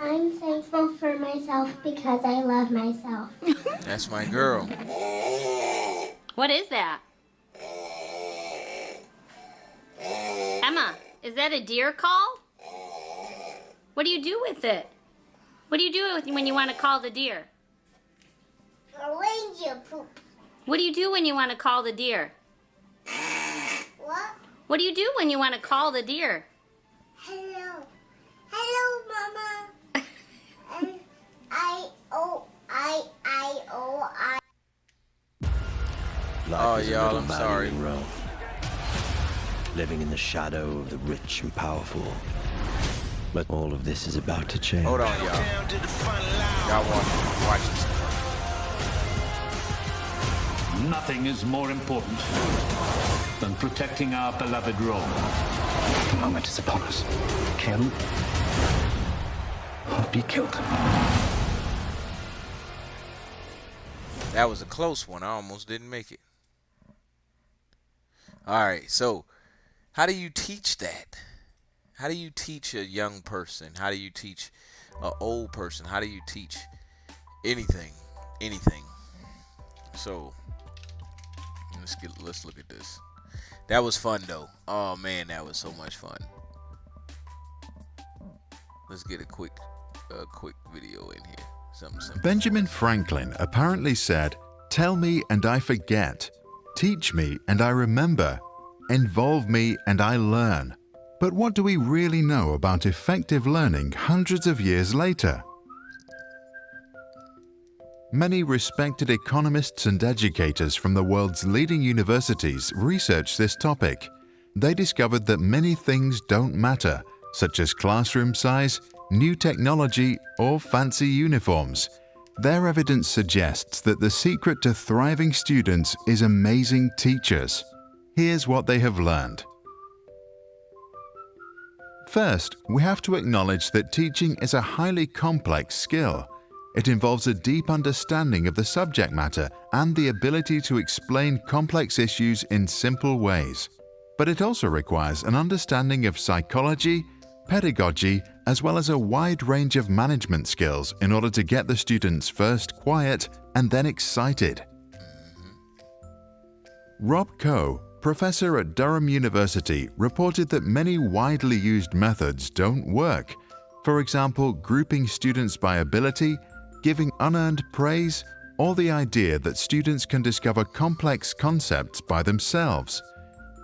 S10: I'm thankful for myself because I love myself.
S1: That's my girl.
S22: What is that? Emma, is that a deer call? What do you do with it? What do you do when you want to call the deer?
S10: Ranger poop.
S22: What do you do when you want to call the deer?
S10: What?
S22: What do you do when you want to call the deer?
S10: Hello. Hello, Mama. I.
S1: Oh, y'all, I'm sorry.
S23: Rome, living in the shadow of the rich and powerful. But all of this is about to change.
S1: Hold on, y'all. Y'all want to watch this?
S24: Nothing is more important than protecting our beloved Rome. The moment is upon us. Kill or be killed.
S1: That was a close one. I almost didn't make it. All right, so how do you teach that? How do you teach a young person? How do you teach an old person? How do you teach anything? So let's look at this. That was fun though. Oh man, that was so much fun. Let's get a quick video in here. Something simple.
S18: Benjamin Franklin apparently said, "Tell me and I forget. Teach me and I remember. Involve me and I learn." But what do we really know about effective learning hundreds of years later? Many respected economists and educators from the world's leading universities researched this topic. They discovered that many things don't matter, such as classroom size, new technology, or fancy uniforms. Their evidence suggests that the secret to thriving students is amazing teachers. Here's what they have learned. First, we have to acknowledge that teaching is a highly complex skill. It involves a deep understanding of the subject matter and the ability to explain complex issues in simple ways. But it also requires an understanding of psychology, pedagogy, as well as a wide range of management skills in order to get the students first quiet and then excited. Rob Coe, professor at Durham University, reported that many widely used methods don't work. For example, grouping students by ability, giving unearned praise, or the idea that students can discover complex concepts by themselves.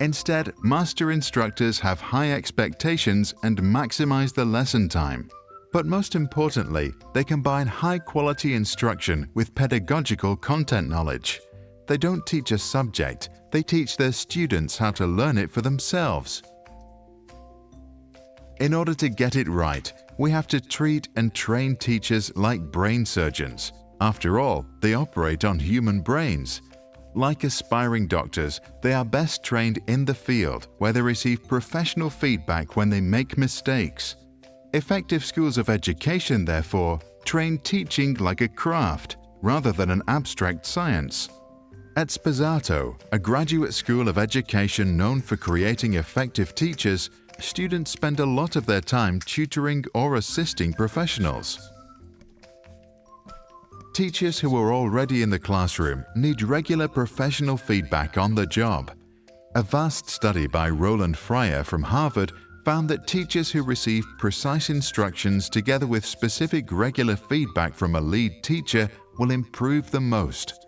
S18: Instead, master instructors have high expectations and maximize the lesson time. But most importantly, they combine high-quality instruction with pedagogical content knowledge. They don't teach a subject, they teach their students how to learn it for themselves. In order to get it right, we have to treat and train teachers like brain surgeons. After all, they operate on human brains. Like aspiring doctors, they are best trained in the field, where they receive professional feedback when they make mistakes. Effective schools of education, therefore, train teaching like a craft, rather than an abstract science. At Sposato, a graduate school of education known for creating effective teachers, students spend a lot of their time tutoring or assisting professionals. Teachers who are already in the classroom need regular professional feedback on the job. A vast study by Roland Fryer from Harvard found that teachers who receive precise instructions together with specific regular feedback from a lead teacher will improve the most.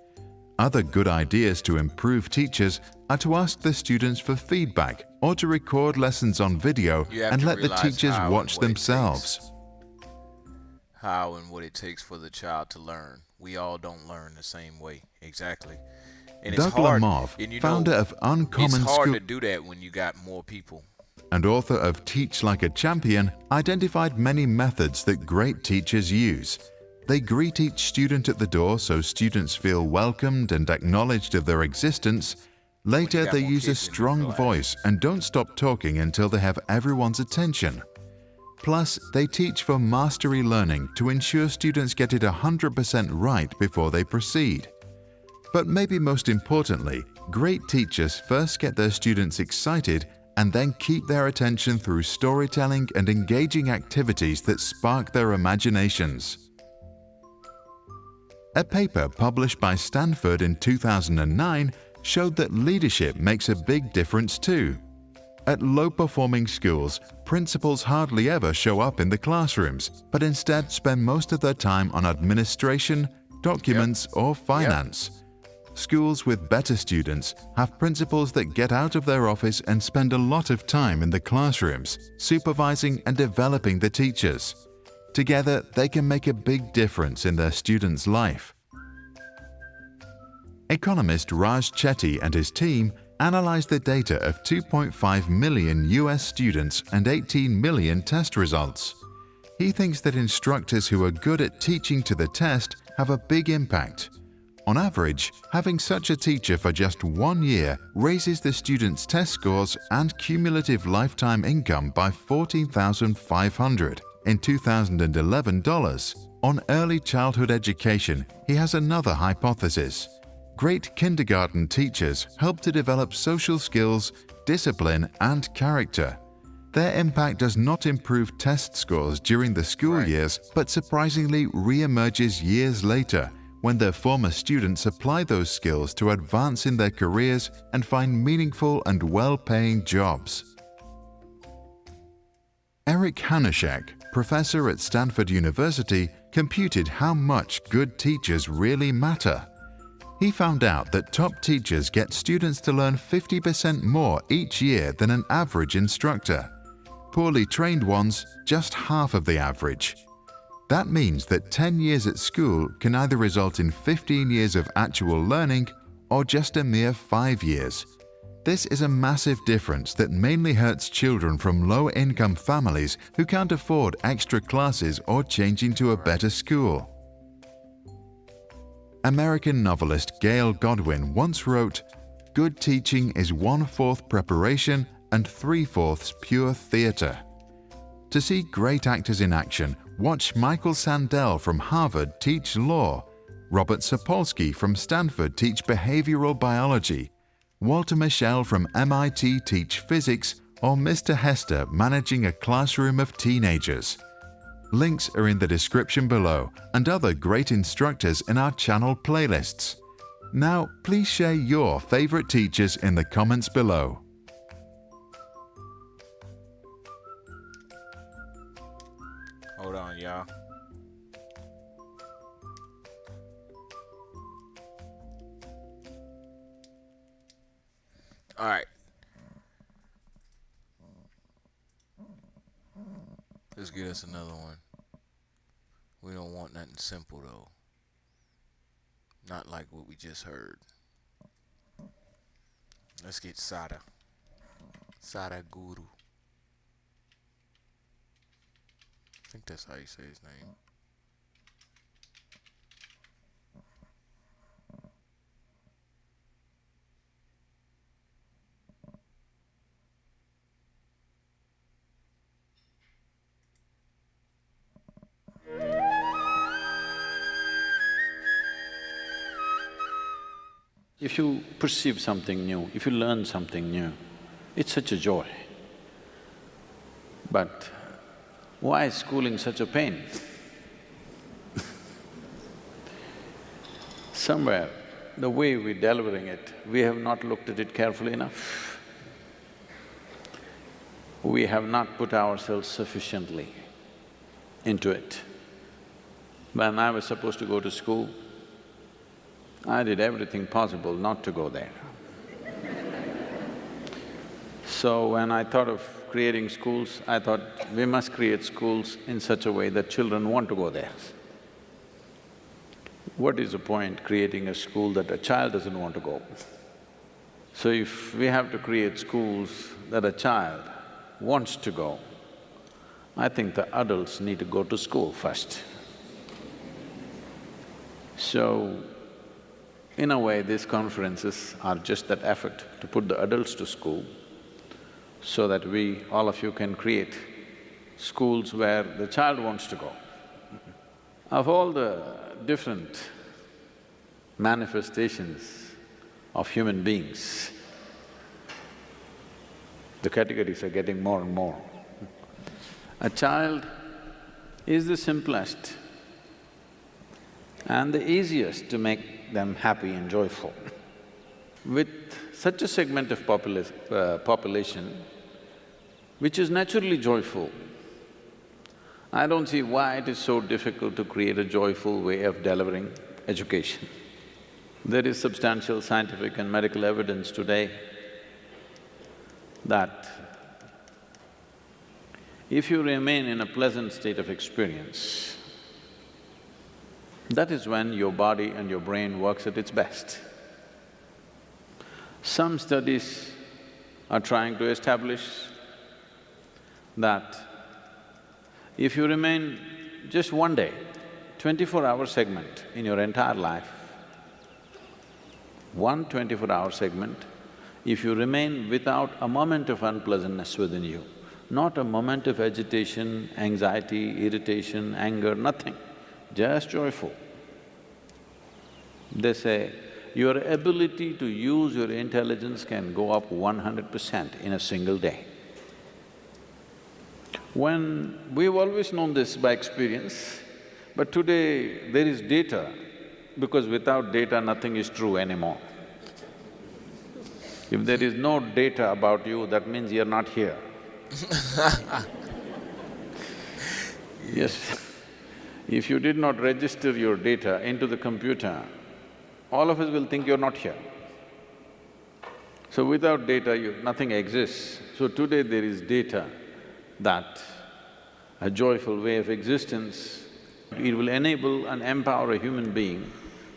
S18: Other good ideas to improve teachers are to ask the students for feedback or to record lessons on video and let the teachers watch themselves.
S1: How and what it takes for the child to learn. We all don't learn the same way. Exactly. And it's
S18: Doug
S1: hard,
S18: Lamov,
S1: and
S18: founder of Uncommon
S1: it's hard
S18: School
S1: to do that when you got more people.
S18: and author of Teach Like a Champion, identified many methods that great teachers use. They greet each student at the door so students feel welcomed and acknowledged of their existence. Later, they use a strong voice and don't stop talking until they have everyone's attention. Plus, they teach for mastery learning to ensure students get it 100% right before they proceed. But maybe most importantly, great teachers first get their students excited and then keep their attention through storytelling and engaging activities that spark their imaginations. A paper published by Stanford in 2009 showed that leadership makes a big difference too. At low-performing schools, principals hardly ever show up in the classrooms, but instead spend most of their time on administration, documents, or finance. Schools with better students have principals that get out of their office and spend a lot of time in the classrooms, supervising and developing the teachers. Together, they can make a big difference in their students' life. Economist Raj Chetty and his team analyzed the data of 2.5 million US students and 18 million test results. He thinks that instructors who are good at teaching to the test have a big impact. On average, having such a teacher for just 1 year raises the students' test scores and cumulative lifetime income by $14,500 in 2011 dollars. On early childhood education, he has another hypothesis. Great kindergarten teachers help to develop social skills, discipline, and character. Their impact does not improve test scores during the school years, but surprisingly re-emerges years later when their former students apply those skills to advance in their careers and find meaningful and well-paying jobs. Eric Hanushek, professor at Stanford University, computed how much good teachers really matter. He found out that top teachers get students to learn 50% more each year than an average instructor. Poorly trained ones, just half of the average. That means that 10 years at school can either result in 15 years of actual learning or just a mere 5 years. This is a massive difference that mainly hurts children from low-income families who can't afford extra classes or changing to a better school. American novelist Gail Godwin once wrote, "Good teaching is 1/4 preparation and 3/4 pure theater." To see great actors in action, Watch Michael Sandel from Harvard teach law, Robert Sapolsky from Stanford teach behavioral biology, Walter Mischel from MIT teach physics, or Mr. Hester managing a classroom of teenagers. Links are in the description below and other great instructors in our channel playlists. Now, please share your favorite teachers in the comments below.
S1: Hold on, y'all. All right. Let's get us another one. We don't want nothing simple though. Not like what we just heard. Let's get Sada. Sada Guru. I think that's how you say his name.
S5: If you perceive something new, if you learn something new, it's such a joy. But why is schooling such a pain? Somewhere, the way we're delivering it, we have not looked at it carefully enough. We have not put ourselves sufficiently into it. When I was supposed to go to school, I did everything possible not to go there. So when I thought of creating schools, I thought we must create schools in such a way that children want to go there. What is the point creating a school that a child doesn't want to go? So if we have to create schools that a child wants to go, I think the adults need to go to school first. So, in a way, these conferences are just that effort to put the adults to school so that we, all of you, can create schools where the child wants to go. Of all the different manifestations of human beings, the categories are getting more and more. A child is the simplest and the easiest to make them happy and joyful. With such a segment of population which is naturally joyful, I don't see why it is so difficult to create a joyful way of delivering education. There is substantial scientific and medical evidence today that if you remain in a pleasant state of experience, that is when your body and your brain works at its best. Some studies are trying to establish that if you remain just one day, 24-hour segment in your entire life, one 24-hour segment, if you remain without a moment of unpleasantness within you, not a moment of agitation, anxiety, irritation, anger, nothing, just joyful. They say, your ability to use your intelligence can go up 100% in a single day. When… we've always known this by experience, but today there is data, because without data nothing is true anymore. If there is no data about you, that means you're not here. Yes. If you did not register your data into the computer, all of us will think you're not here. So without data, nothing exists. So today there is data that a joyful way of existence, it will enable and empower a human being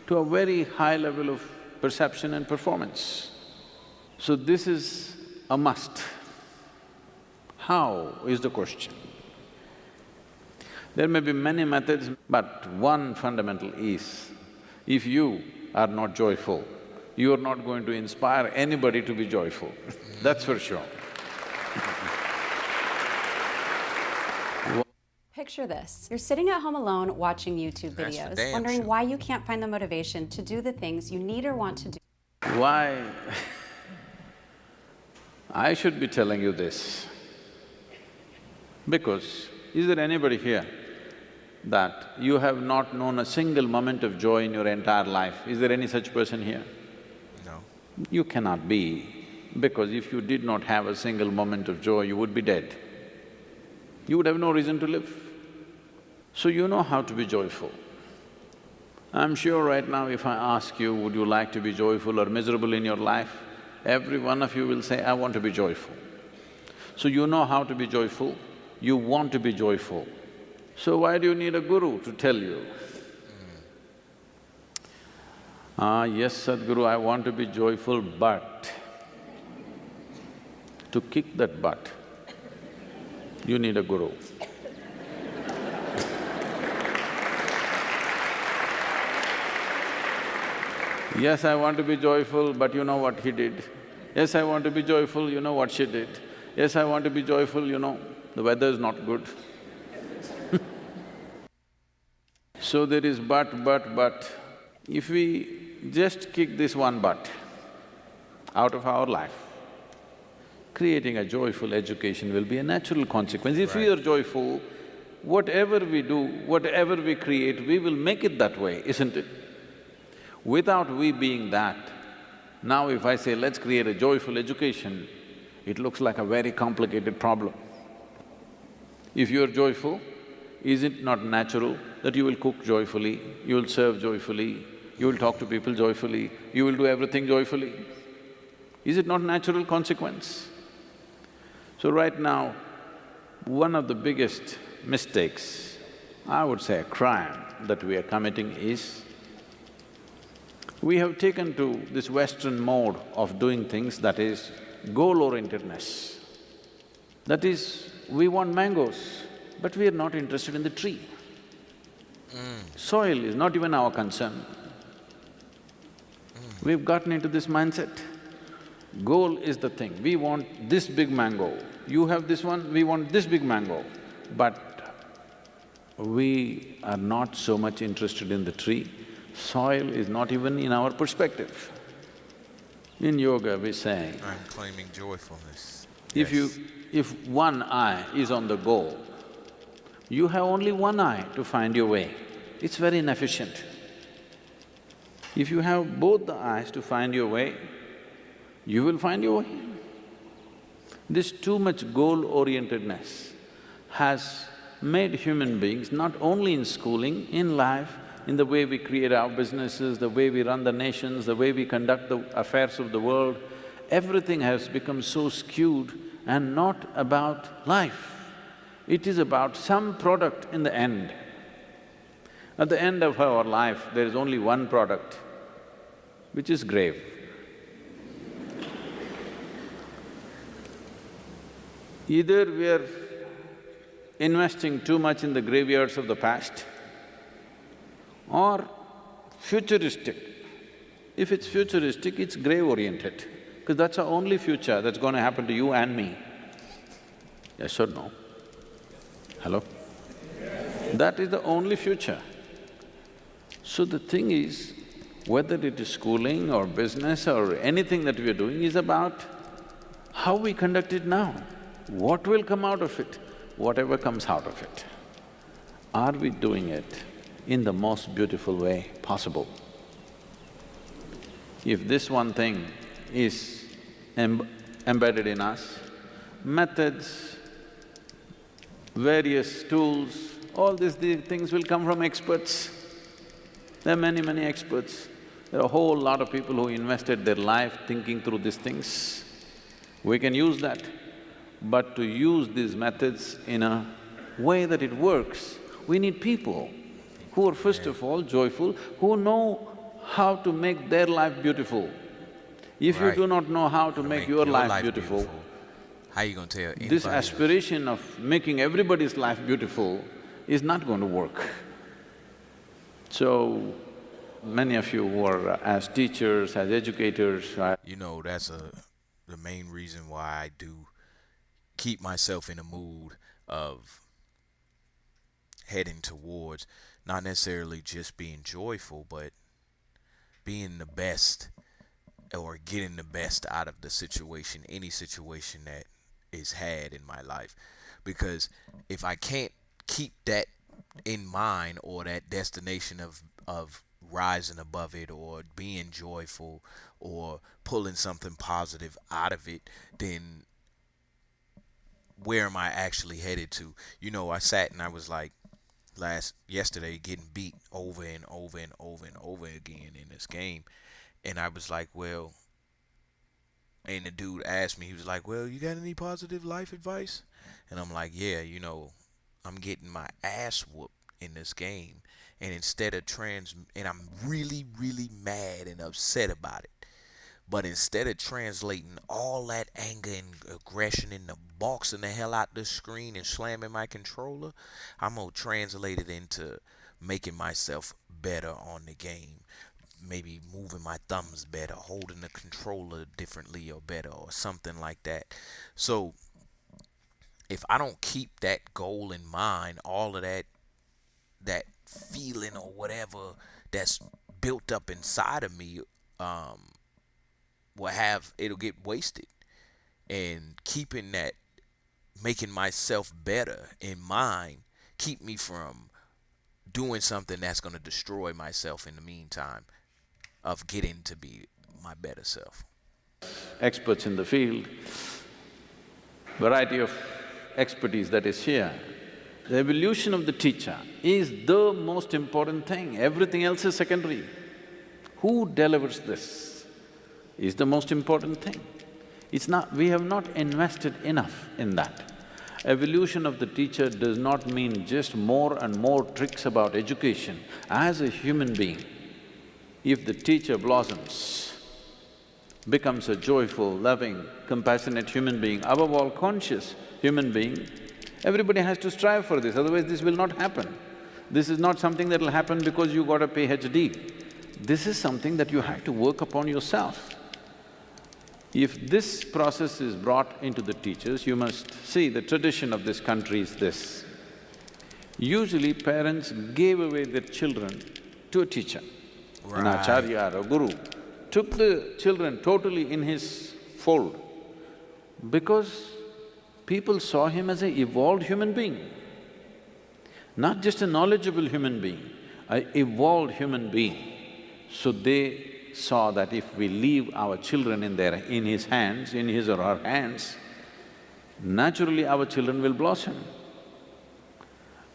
S5: to a very high level of perception and performance. So this is a must. How is the question? There may be many methods, but one fundamental is, if you are not joyful, you are not going to inspire anybody to be joyful, that's for sure.
S3: picture this. You're sitting at home alone watching YouTube
S1: That's for
S3: videos,
S1: damn
S3: wondering
S1: sure.
S3: why you can't find the motivation to do the things you need or want to do.
S5: Why I should be telling you this? Because is there anybody here that you have not known a single moment of joy in your entire life? Is there any such person here?
S1: No.
S5: You cannot be, because if you did not have a single moment of joy, you would be dead. You would have no reason to live. So you know how to be joyful. I'm sure right now if I ask you, would you like to be joyful or miserable in your life? Every one of you will say, I want to be joyful. So you know how to be joyful, you want to be joyful. So why do you need a guru to tell you? Yes, Sadhguru, I want to be joyful, but to kick that butt, you need a guru. Yes, I want to be joyful, but you know what he did. Yes, I want to be joyful, you know what she did. Yes, I want to be joyful, you know, the weather is not good. So there is but. If we just kick this one but out of our life, creating a joyful education will be a natural consequence. If we are joyful, whatever we do, whatever we create, we will make it that way, isn't it? Without we being that, now if I say, let's create a joyful education, it looks like a very complicated problem. If you are joyful, is it not natural that you will cook joyfully, you will serve joyfully, you will talk to people joyfully, you will do everything joyfully? Is it not natural consequence? So right now, one of the biggest mistakes, I would say a crime that we are committing is, we have taken to this Western mode of doing things, that is goal-orientedness. That is, we want mangoes, but we are not interested in the tree. Soil is not even our concern. We've gotten into this mindset. Goal is the thing, we want this big mango, you have this one, we want this big mango. But we are not so much interested in the tree. Soil is not even in our perspective. In yoga we say,
S1: I'm claiming joyfulness.
S5: if one eye is on the goal, you have only one eye to find your way. It's very inefficient. If you have both the eyes to find your way, you will find your way. This too much goal-orientedness has made human beings, not only in schooling, in life, in the way we create our businesses, the way we run the nations, the way we conduct the affairs of the world, everything has become so skewed and not about life. It is about some product in the end. At the end of our life, there is only one product, which is grave. Either we are investing too much in the graveyards of the past, or futuristic. If it's futuristic, it's grave-oriented, because that's our only future that's going to happen to you and me. Yes or no? Hello? That is the only future. So the thing is, whether it is schooling or business or anything that we are doing is about how we conduct it now. What will come out of it? Whatever comes out of it. Are we doing it in the most beautiful way possible? If this one thing is embedded in us, methods, various tools, all these things will come from experts. There are many experts. There are a whole lot of people who invested their life thinking through these things. We can use that. But to use these methods in a way that it works, we need people who are first of all joyful, who know how to make their life beautiful. If you do not know how to make your life beautiful,
S1: how you gonna tell anybody
S5: this
S1: else?
S5: aspiration of making everybody's life beautiful is not going to work. So, many of you who are as teachers, as educators…
S1: You know, that's the main reason why I do keep myself in a mood of heading towards not necessarily just being joyful, but being the best or getting the best out of the situation, any situation that is had in my life. Because if I can't keep that in mind, or that destination of rising above it, or being joyful, or pulling something positive out of it, then where am I actually headed to? You know, I sat and I was like, yesterday getting beat over and over and over and over again in this game, and I was like, well, and the dude asked me, he was like, well, you got any positive life advice? And I'm like, yeah, you know, I'm getting my ass whooped in this game, and instead of and I'm really, really mad and upset about it. But instead of translating all that anger and aggression into boxing the hell out the screen and slamming my controller, I'm going to translate it into making myself better on the game. Maybe moving my thumbs better, holding the controller differently or better, or something like that. So if I don't keep that goal in mind, all of that feeling or whatever that's built up inside of me, it'll get wasted. And keeping that, making myself better in mind, keep me from doing something that's going to destroy myself in the meantime of getting to be my better self.
S5: Experts in the field, variety of expertise that is here. The evolution of the teacher is the most important thing, everything else is secondary. Who delivers this is the most important thing. It's not… we have not invested enough in that. Evolution of the teacher does not mean just more and more tricks about education. As a human being, if the teacher blossoms, becomes a joyful, loving, compassionate human being, above all conscious human being, everybody has to strive for this, otherwise this will not happen. This is not something that will happen because you got a PhD. This is something that you have to work upon yourself. If this process is brought into the teachers, you must see the tradition of this country is this. Usually parents gave away their children to a teacher, an acharya or a guru, took the children totally in his fold because people saw him as an evolved human being, not just a knowledgeable human being, an evolved human being. So they saw that if we leave our children in his hands, in his or her hands, naturally our children will blossom.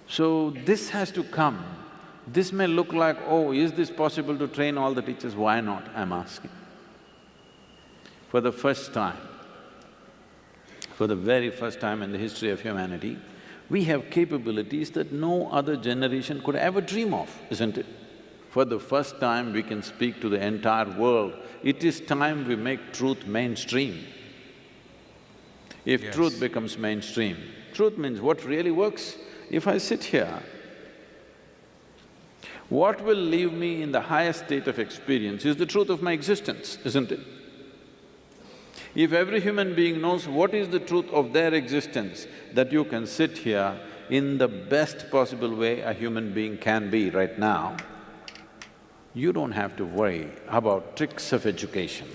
S5: So this has to come. This may look like, oh, is this possible to train all the teachers? Why not, I'm asking. For the first time, for the very first time in the history of humanity, we have capabilities that no other generation could ever dream of, isn't it? For the first time, we can speak to the entire world. It is time we make truth mainstream. If truth becomes mainstream, truth means what really works. If I sit here, what will leave me in the highest state of experience is the truth of my existence, isn't it? If every human being knows what is the truth of their existence, that you can sit here in the best possible way a human being can be right now, you don't have to worry about tricks of education.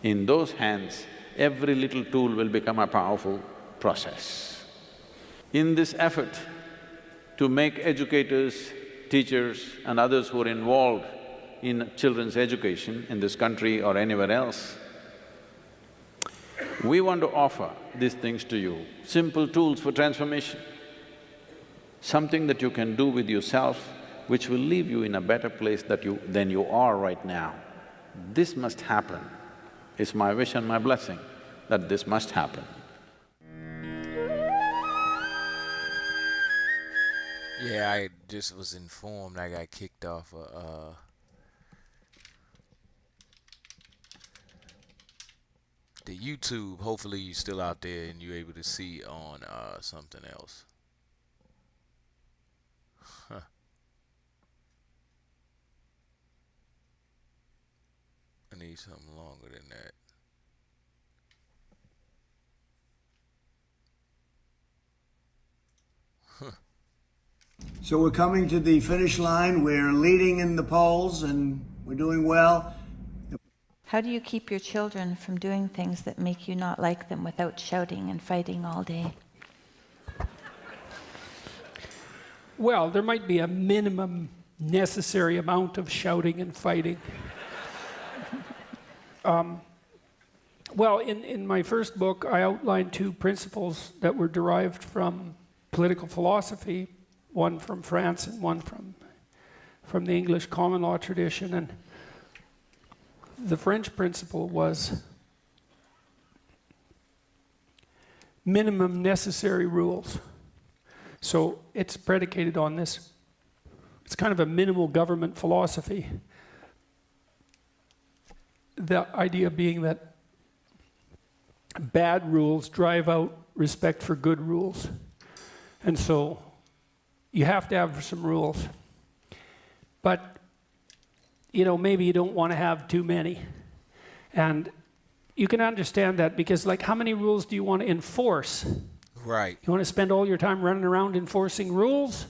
S5: In those hands, every little tool will become a powerful process. In this effort to make educators, teachers and others who are involved in children's education in this country or anywhere else, we want to offer these things to you, simple tools for transformation, something that you can do with yourself which will leave you in a better place than you are right now. This must happen. It's my wish and my blessing that this must happen.
S1: Yeah, I just was informed I got kicked off the YouTube. Hopefully you're still out there and you're able to see on something else. Huh. I need something longer than that. Huh.
S2: So we're coming to the finish line. We're leading in the polls and we're doing well.
S6: How do you keep your children from doing things that make you not like them without shouting and fighting all day?
S9: Well, there might be a minimum necessary amount of shouting and fighting. Well, in my first book, I outlined 2 principles that were derived from political philosophy, one from France and one from the English common law tradition. And the French principle was minimum necessary rules. So it's predicated on this. It's kind of a minimal government philosophy. The idea being that bad rules drive out respect for good rules. And so you have to have some rules. But, you know, maybe you don't want to have too many. And you can understand that because, like, how many rules do you want to enforce?
S1: Right.
S9: You want to spend all your time running around enforcing rules?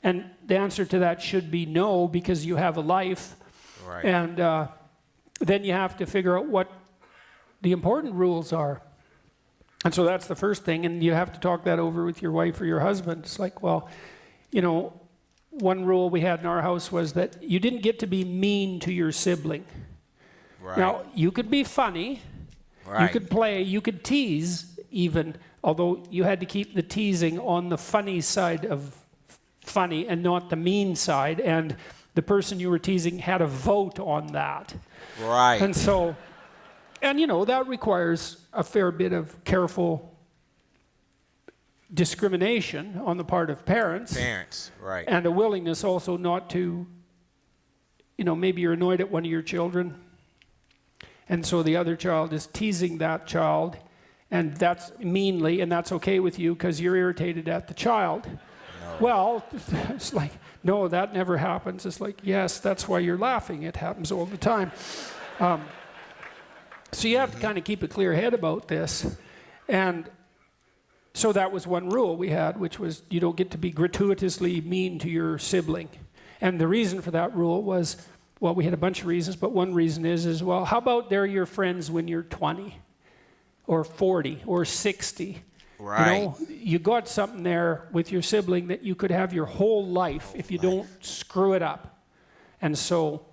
S9: And the answer to that should be no, because you have a life.
S1: Right.
S9: And then you have to figure out what the important rules are. And so that's the first thing, and you have to talk that over with your wife or your husband. It's like, well, you know, one rule we had in our house was that you didn't get to be mean to your sibling.
S1: Right.
S9: Now, you could be funny,
S1: Right.
S9: you could play, you could tease even, although you had to keep the teasing on the funny side of funny and not the mean side, and the person you were teasing had a vote on that.
S1: Right.
S9: And so, and you know, that requires a fair bit of careful discrimination on the part of parents.
S1: Parents, right.
S9: And a willingness also not to, you know, maybe you're annoyed at one of your children, and so the other child is teasing that child, and that's meanly, and that's okay with you because you're irritated at the child.
S1: No.
S9: Well, it's like, no, that never happens. It's like, yes, that's why you're laughing. It happens all the time. So you have to kind of keep a clear head about this. And so that was one rule we had, which was you don't get to be gratuitously mean to your sibling. And the reason for that rule was, well, we had a bunch of reasons, but one reason is well, how about they're your friends when you're 20 or 40 or 60?
S1: Right.
S9: You know, you got something there with your sibling that you could have your whole life if you don't screw it up. And so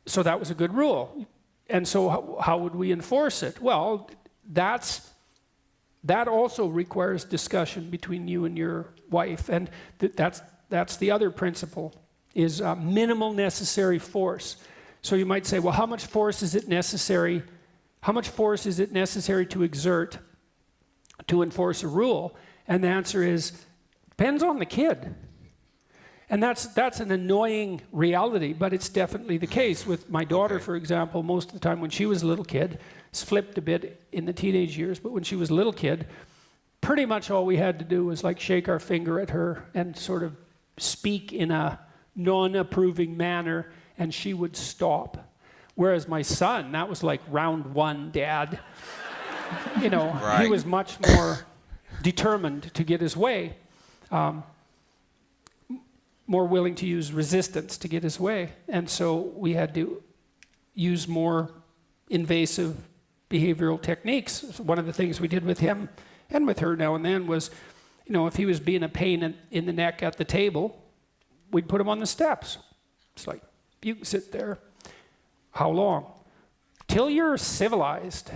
S9: that was a good rule. And so how would we enforce it? Well, that also requires discussion between you and your wife. And that's the other principle, is minimal necessary force. So you might say, well, how much force is it necessary? How much force is it necessary to exert to enforce a rule? And the answer is, depends on the kid. And that's an annoying reality, but it's definitely the case. With my daughter, for example, most of the time when she was a little kid, it's flipped a bit in the teenage years, but when she was a little kid, pretty much all we had to do was like shake our finger at her and sort of speak in a non-approving manner, and she would stop. Whereas my son, that was like round one, Dad. You know,
S1: Right.
S9: He was much more determined to get his way. More willing to use resistance to get his way. And so we had to use more invasive behavioral techniques. So one of the things we did with him and with her now and then was, you know, if he was being a pain in the neck at the table, we'd put him on the steps. It's like, you can sit there. How long? Till you're civilized.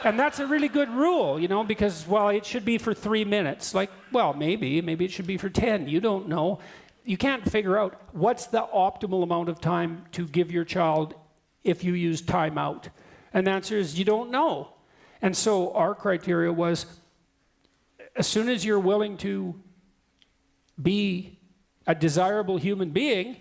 S9: And that's a really good rule, you know, because, well, it should be for 3 minutes. Like, well, maybe it should be for 10. You don't know. You can't figure out what's the optimal amount of time to give your child if you use timeout. And the answer is you don't know. And so our criteria was, as soon as you're willing to be a desirable human being,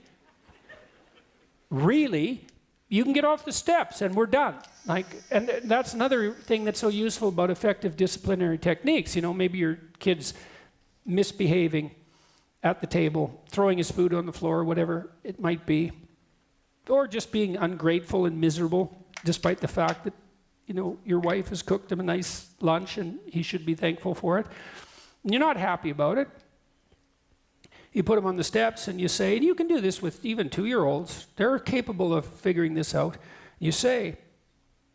S9: really, you can get off the steps and we're done. Like, and that's another thing that's so useful about effective disciplinary techniques. You know, maybe your kid's misbehaving at the table, throwing his food on the floor, whatever it might be, or just being ungrateful and miserable, despite the fact that, you know, your wife has cooked him a nice lunch and he should be thankful for it. And you're not happy about it. You put them on the steps and you say, and you can do this with even 2-year-olds, they're capable of figuring this out. You say,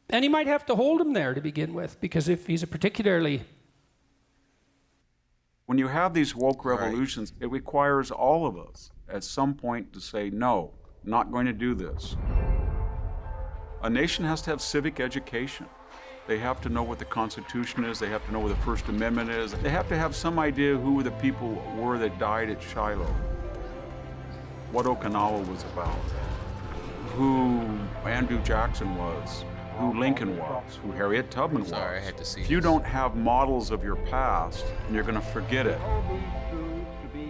S9: and you might have to hold him there to begin with, because if he's a particularly...
S7: When you have these woke revolutions, it requires all of us at some point to say, no, not going to do this. A nation has to have civic education. They have to know what the Constitution is. They have to know what the First Amendment is. They have to have some idea who the people were that died at Shiloh, what Okinawa was about, who Andrew Jackson was, who Lincoln was, who Harriet Tubman was.
S1: Sorry, I had to see
S7: If you
S1: this.
S7: don't have models of your past, you're going to forget it.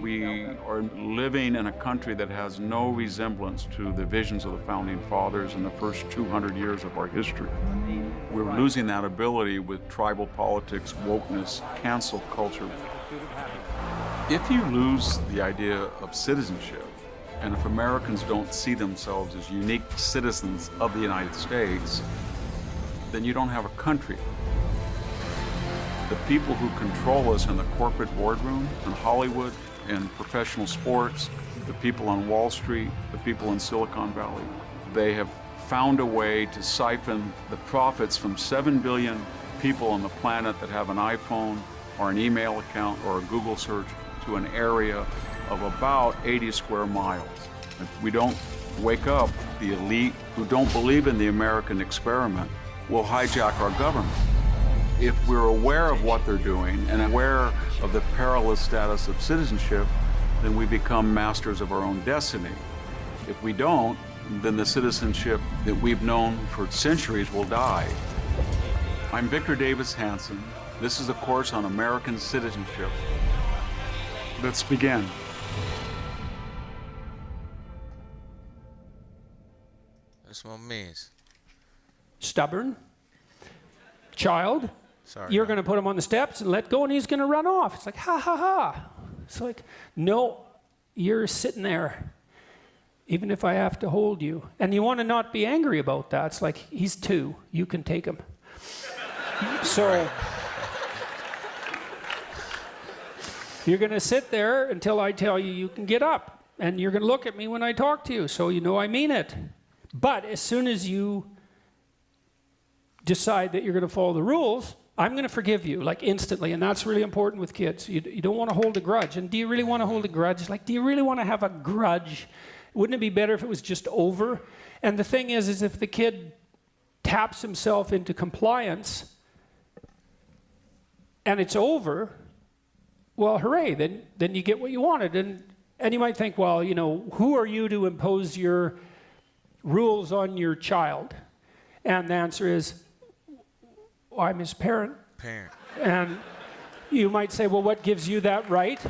S7: We are living in a country that has no resemblance to the visions of the Founding Fathers in the first 200 years of our history. We're losing that ability with tribal politics, wokeness, cancel culture. If you lose the idea of citizenship, and if Americans don't see themselves as unique citizens of the United States, then you don't have a country. The people who control us in the corporate boardroom, in Hollywood, in professional sports, the people on Wall Street, the people in Silicon Valley, they have found a way to siphon the profits from 7 billion people on the planet that have an iPhone or an email account or a Google search to an area of about 80 square miles. If we don't wake up, the elite who don't believe in the American experiment will hijack our government. If we're aware of what they're doing and aware of the perilous status of citizenship, then we become masters of our own destiny. If we don't, then the citizenship that we've known for centuries will die. I'm Victor Davis Hanson. This is a course on American citizenship. Let's begin.
S1: That's my man's.
S9: Stubborn child.
S1: Sorry,
S9: You're
S1: no.
S9: going to put him on the steps and let go, and he's going to run off. It's like, ha, ha, ha. It's like, no, you're sitting there, even if I have to hold you. And you want to not be angry about that. It's like, he's 2. You can take him. So you're going to sit there until I tell you you can get up. And you're going to look at me when I talk to you, so you know I mean it. But as soon as you decide that you're going to follow the rules, I'm going to forgive you, like instantly. And that's really important with kids. You don't want to hold a grudge. And do you really want to hold a grudge? Like, do you really want to have a grudge? Wouldn't it be better if it was just over? And the thing is if the kid taps himself into compliance and it's over, well, hooray, then you get what you wanted. And you might think, well, you know, who are you to impose your rules on your child? And the answer is, well, I'm his parent. And you might say, well, what gives you that right?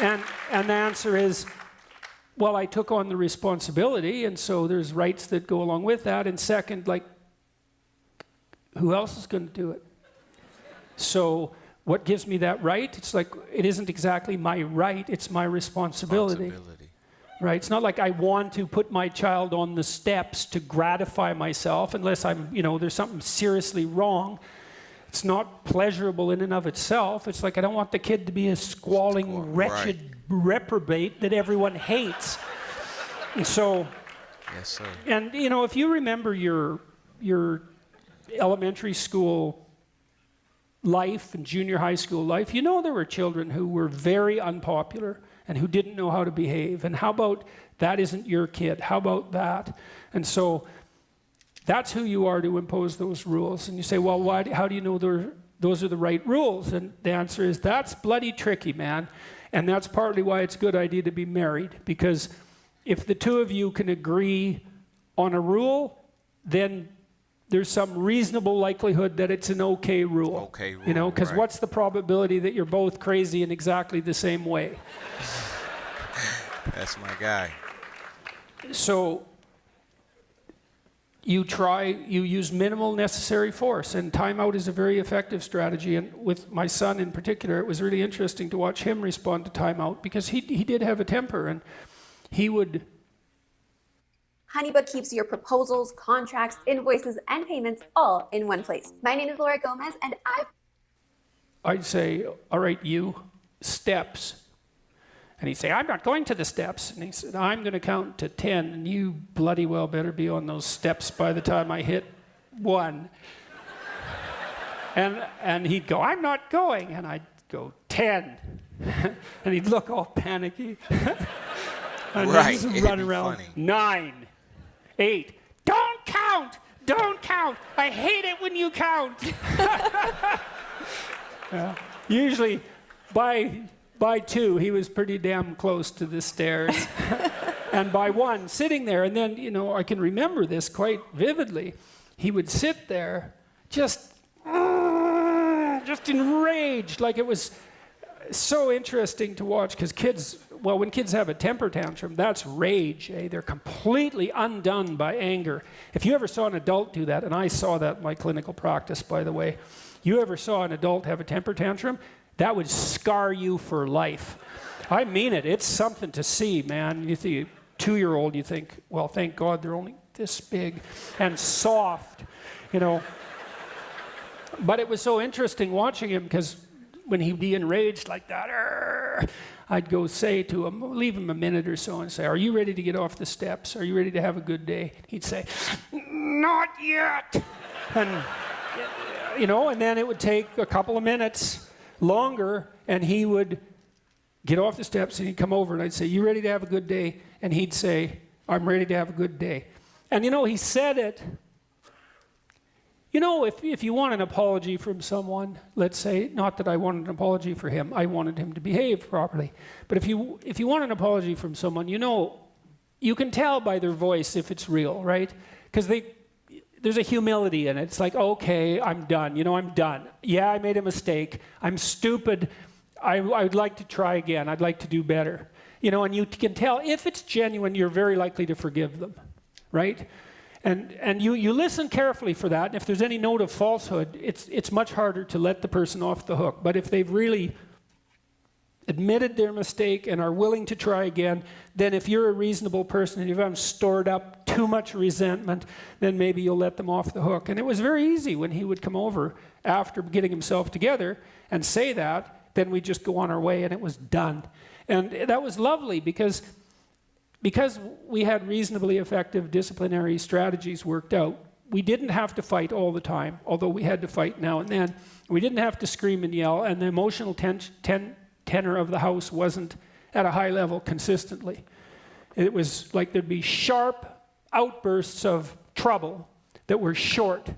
S9: And the answer is, well, I took on the responsibility, and so there's rights that go along with that. And second, like, who else is going to do it? So what gives me that right? It's like, it isn't exactly my right, it's my responsibility. Right? It's not like I want to put my child on the steps to gratify myself unless I'm, you know, there's something seriously wrong. It's not pleasurable in and of itself. It's like, I don't want the kid to be a squalling, wretched reprobate that everyone hates. And so,
S1: yes, sir.
S9: And you know, if you remember your elementary school life and junior high school life, you know there were children who were very unpopular and who didn't know how to behave. And how about that isn't your kid? How about that? And so that's who you are to impose those rules. And you say, well, how do you know those are the right rules? And the answer is, that's bloody tricky, man. And that's partly why it's a good idea to be married. Because if the two of you can agree on a rule, then there's some reasonable likelihood that it's an okay rule.
S1: Okay rule,
S9: you know, because
S1: right.
S9: what's the probability that you're both crazy in exactly the same way?
S1: That's my guy.
S9: So you use minimal necessary force, and timeout is a very effective strategy. And with my son in particular, it was really interesting to watch him respond to timeout, because he did have a temper, and he would...
S14: HoneyBook keeps your proposals, contracts, invoices, and payments all in one place. My name is Laura Gomez, and
S9: I'd say, all right, you, steps. And he'd say, I'm not going to the steps. And he said, I'm going to count to 10, and you bloody well better be on those steps by the time I hit 1. And he'd go, I'm not going. And I'd go, 10. And he'd look all panicky. And
S1: Right,
S9: he'd
S1: it'd
S9: run
S1: be
S9: around.
S1: funny.
S9: 9, 8. Don't count! Don't count! I hate it when you count! Usually, by 2, he was pretty damn close to the stairs. And by 1, sitting there, and then, you know, I can remember this quite vividly. He would sit there just enraged, like it was so interesting to watch, because kids, well, when kids have a temper tantrum, that's rage. They're completely undone by anger. If you ever saw an adult do that, and I saw that in my clinical practice, by the way, you ever saw an adult have a temper tantrum, that would scar you for life. I mean it. It's something to see, man. You see a 2-year-old, you think, well, thank God they're only this big and soft, you know. But it was so interesting watching him, because when he'd be enraged like that, I'd go say to him, leave him a minute or so and say, are you ready to get off the steps? Are you ready to have a good day? He'd say, not yet. And, you know, and then it would take a couple of minutes longer, and he would get off the steps, and he'd come over, and I'd say, you ready to have a good day? And he'd say, I'm ready to have a good day. And, you know, he said it. You know, if you want an apology from someone, let's say, not that I wanted an apology for him, I wanted him to behave properly. But if you want an apology from someone, you know, you can tell by their voice if it's real, right? Because there's a humility in it. It's like, okay, I'm done. You know, I'm done. Yeah, I made a mistake. I'm stupid. I'd like to try again. I'd like to do better. You know, and you can tell if it's genuine, you're very likely to forgive them, right? And you listen carefully for that, and if there's any note of falsehood, it's much harder to let the person off the hook. But if they've really admitted their mistake and are willing to try again, then if you're a reasonable person and you haven't stored up too much resentment, then maybe you'll let them off the hook. And it was very easy when he would come over after getting himself together and say that, then we'd just go on our way and it was done. And that was lovely because we had reasonably effective disciplinary strategies worked out. We didn't have to fight all the time, although we had to fight now and then. We didn't have to scream and yell, and the emotional tenor of the house wasn't at a high level consistently. It was like there'd be sharp outbursts of trouble that were short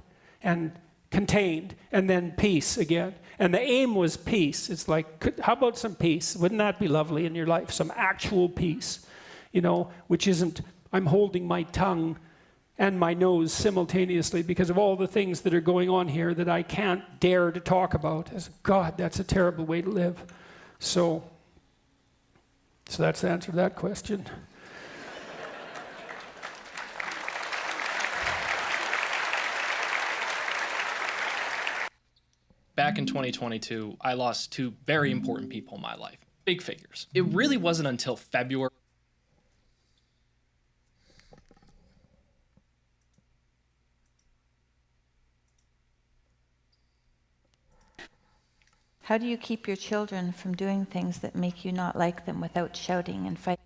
S9: and contained, and then peace again. And the aim was peace. It's like, how about some peace? Wouldn't that be lovely in your life? Some actual peace, you know, which isn't, I'm holding my tongue and my nose simultaneously because of all the things that are going on here that I can't dare to talk about. As God, that's a terrible way to live. So that's the answer to that question.
S11: Back in 2022, I lost 2 very important people in my life. Big figures. It really wasn't until February.
S6: How do you keep your children from doing things that make you not like them without shouting and fighting?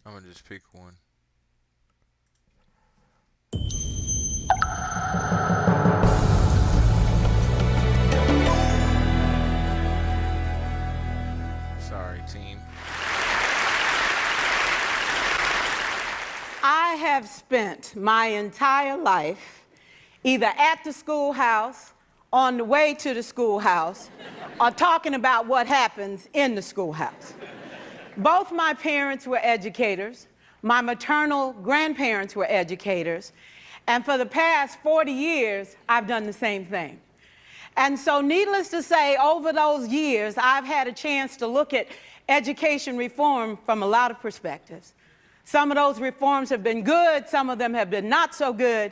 S1: I'm gonna just pick one. Sorry, team.
S14: I have spent my entire life either at the schoolhouse, on the way to the schoolhouse, or talking about what happens in the schoolhouse. Both my parents were educators. My maternal grandparents were educators. And for the past 40 years, I've done the same thing. And so needless to say, over those years, I've had a chance to look at education reform from a lot of perspectives. Some of those reforms have been good, some of them have been not so good.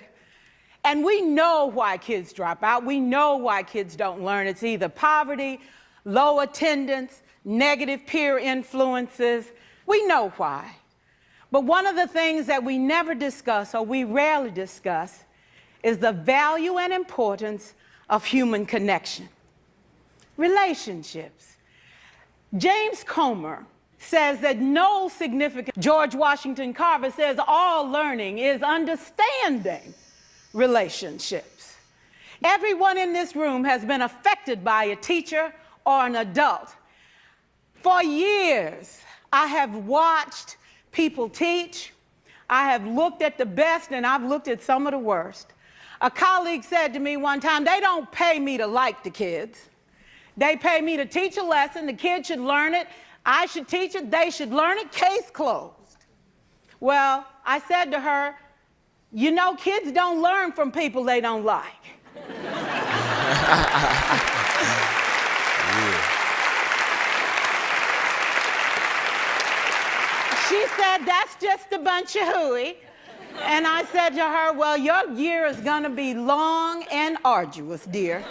S14: And we know why kids drop out. We know why kids don't learn. It's either poverty, low attendance, negative peer influences. We know why. But one of the things that we never discuss, or we rarely discuss, is the value and importance of human connection. Relationships. James Comer says that no significant, George Washington Carver says all learning is understanding relationships. Everyone in this room has been affected by a teacher or an adult. For years, I have watched people teach. I have looked at the best and I've looked at some of the worst. A colleague said to me one time, they don't pay me to like the kids. They pay me to teach a lesson. The kids should learn it. I should teach it. They should learn it. Case closed. Well, I said to her, you know, kids don't learn from people they don't like. She said, that's just a bunch of hooey. And I said to her, well, your year is going to be long and arduous, dear.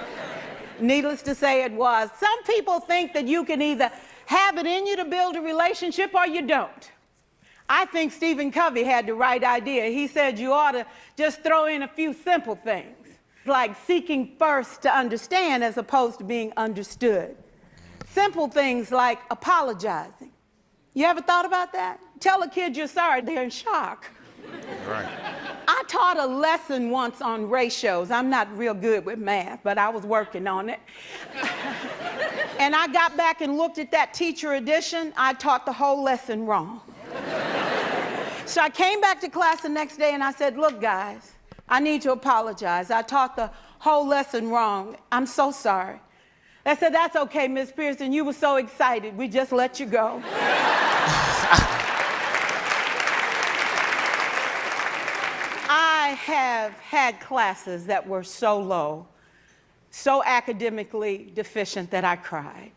S14: Needless to say, it was. Some people think that you can either have it in you to build a relationship or you don't. I think Stephen Covey had the right idea. He said you ought to just throw in a few simple things, like seeking first to understand as opposed to being understood. Simple things like apologizing. You ever thought about that? Tell a kid you're sorry, they're in shock.
S1: Right.
S14: I taught a lesson once on ratios. I'm not real good with math, but I was working on it. And I got back and looked at that teacher edition. I taught the whole lesson wrong. So I came back to class the next day and I said, look, guys, I need to apologize. I taught the whole lesson wrong. I'm so sorry. They said, that's okay, Miss Pearson. You were so excited. We just let you go. I have had classes that were so low, so academically deficient that I cried.